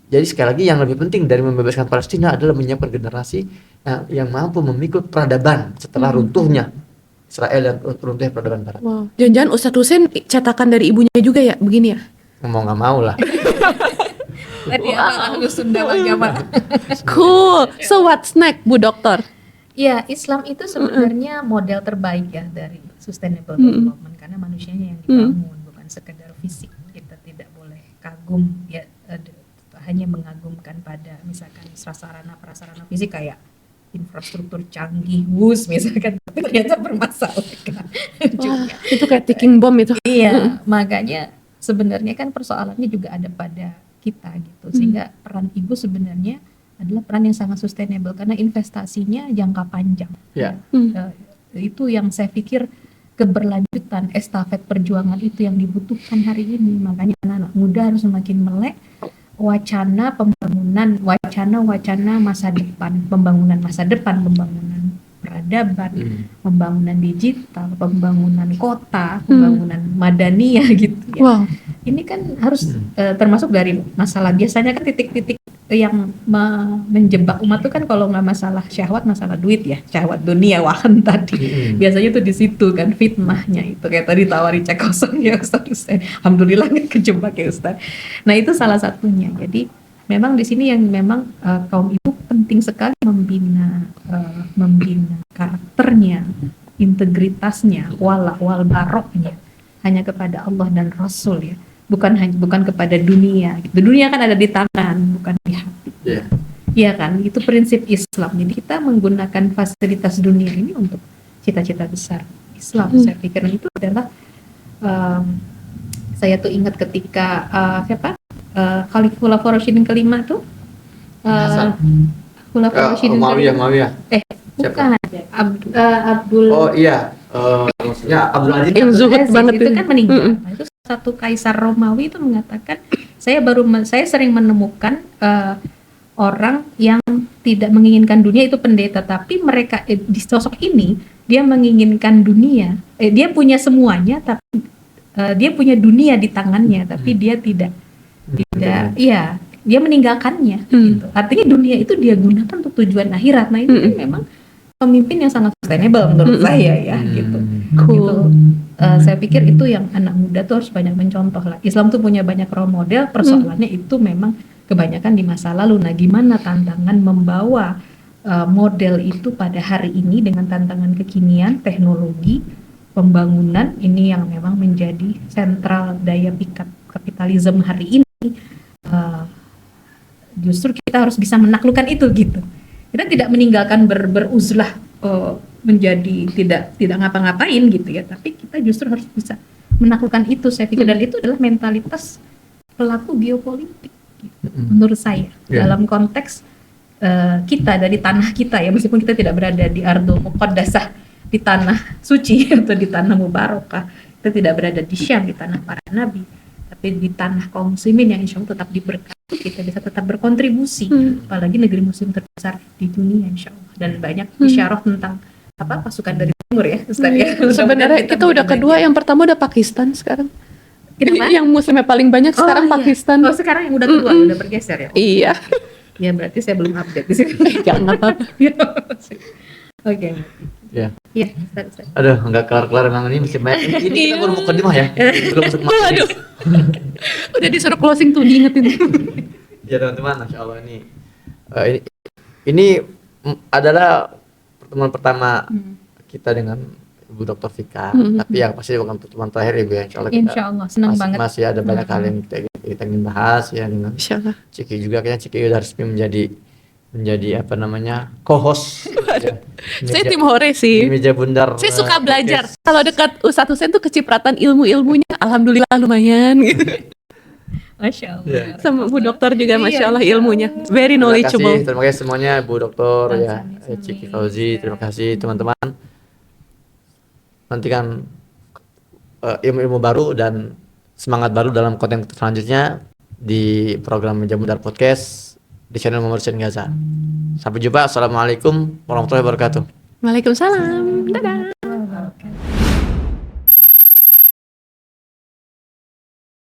Jadi sekali lagi yang lebih penting dari membebaskan Palestina adalah menyiapkan generasi yang mampu memikul peradaban setelah runtuhnya Israel dan runtuhnya peradaban barat. Wow. Jangan-jangan Ustadz Husein cetakan dari ibunya juga ya begini ya? Mau nggak mau lah. Tadi ahlu Sunda wal Jamaah. Cool. So what's next Bu Dokter? Ya, Islam itu sebenarnya model terbaik ya dari sustainable development, karena manusianya yang dibangun, bukan sekedar fisik. Kita tidak boleh kagum ya, hanya mengagumkan pada misalkan prasarana fisik kayak infrastruktur canggih, misalkan, tapi ternyata bermasalah kan. Wah, itu kayak ticking bomb itu. Iya, makanya sebenarnya kan persoalannya juga ada pada kita gitu, sehingga peran ibu sebenarnya adalah peran yang sangat sustainable karena investasinya jangka panjang. Ya. Itu yang saya pikir keberlanjutan estafet perjuangan itu yang dibutuhkan hari ini. Makanya anak-anak muda harus semakin melek wacana pembangunan, wacana masa depan, pembangunan peradaban, pembangunan digital, pembangunan kota, pembangunan madaniyah gitu ya. Wow. Ini kan harus termasuk dari masalah, biasanya kan titik-titik yang menjebak umat itu kan kalau nggak masalah syahwat, masalah duit ya, syahwat dunia wahan tadi. Biasanya tuh di situ kan fitnahnya itu, kayak tadi tawari cek kosong ya Ustaz. Alhamdulillah nggak kejebak ya Ustaz. Nah itu salah satunya. Jadi memang di sini yang memang kaum ibu penting sekali membina karakternya, integritasnya, wal baroknya hanya kepada Allah dan Rasul ya, bukan kepada dunia. Dunia kan ada di tangan, bukan di hati. Iya kan, itu prinsip Islam. Jadi kita menggunakan fasilitas dunia ini untuk cita-cita besar Islam. Saya pikir itu adalah saya tuh ingat ketika Khalifah Rasyidin kelima tuh Khalifah Rasyidin Muawiyah. Bukan. Abdul. Oh iya, maksudnya Abdul Aziz. Yang zuhud banget itu kan meninggal. Nah, itu satu kaisar Romawi itu mengatakan, saya sering menemukan orang yang tidak menginginkan dunia itu pendeta, tapi mereka di sosok ini dia menginginkan dunia. Dia punya semuanya, tapi dia punya dunia di tangannya, tapi dia tidak, iya, dia meninggalkannya. Gitu. Artinya dunia itu dia gunakan untuk tujuan akhirat. Nah ini memang pemimpin yang sangat sustainable menurut saya ya, gitu. Gitu. Saya pikir itu yang anak muda tuh harus banyak mencontoh lah. Islam tuh punya banyak role model. Persoalannya itu memang kebanyakan di masa lalu. Nah, gimana tantangan membawa model itu pada hari ini dengan tantangan kekinian, teknologi, pembangunan ini yang memang menjadi sentral daya pikat kapitalisme hari ini. Justru kita harus bisa menaklukkan itu gitu. Kita tidak meninggalkan beruzlah menjadi tidak ngapa-ngapain gitu ya, tapi kita justru harus bisa menaklukkan itu, saya pikir. Dan itu adalah mentalitas pelaku geopolitik gitu, menurut saya dalam konteks kita dari tanah kita ya, meskipun kita tidak berada di Ardul Muqaddasah, di tanah suci atau di tanah mubarakah, kita tidak berada di Syam, di tanah para nabi, tapi di tanah kaum muslimin yang insya Allah tetap diberkati, kita bisa tetap berkontribusi, apalagi negeri muslim terbesar di dunia insya Allah. Dan banyak isyarah tentang pasukan dari timur ya Ustaz ya. Sebenarnya kita udah kedua, yang pertama udah Pakistan sekarang. Kenapa? Yang muslimnya paling banyak sekarang Pakistan. Oh sekarang yang udah kedua, udah bergeser ya. Iya. Ya berarti saya belum update di sini. Jangan apa-apa. Oke. Ya. Iya, Ustaz. Aduh, nggak kelar-kelar emang ini masih banyak. Ini kita baru mukadimah ya. Belum masuk materi. Waduh. Udah disuruh closing tuh, diingetin. Ya teman-teman, Masya Allah ini adalah pertemuan pertama kita dengan Ibu Dr. Vika, tapi yang pasti bukan pertemuan terakhir Ibu ya. Insya Allah, senang banget. Masih ada banyak hal yang kita ingin bahas ya dengan Insyaallah. Ciki juga, kayaknya Ciki udah resmi menjadi apa namanya co-host ya, Saya tim hore di sih. meja bundar. Saya suka belajar. Kalau dekat Ustadz Husain tuh kecipratan ilmu-ilmunya, alhamdulillah lumayan gitu. Masya Allah. Sama Bu Dokter juga, Iya, Masya Allah Masya ilmunya. Allah. Very knowledgeable. Terima kasih semuanya Bu Dokter ya, Sama-sama. Ciki Fauzi, terima kasih teman-teman. Nantikan ilmu-ilmu baru dan semangat baru dalam konten selanjutnya di program Meja Bundar Podcast di channel Muhammad Hussein Gaza. Sampai jumpa. Assalamualaikum warahmatullahi wabarakatuh. Waalaikumsalam. Dadah.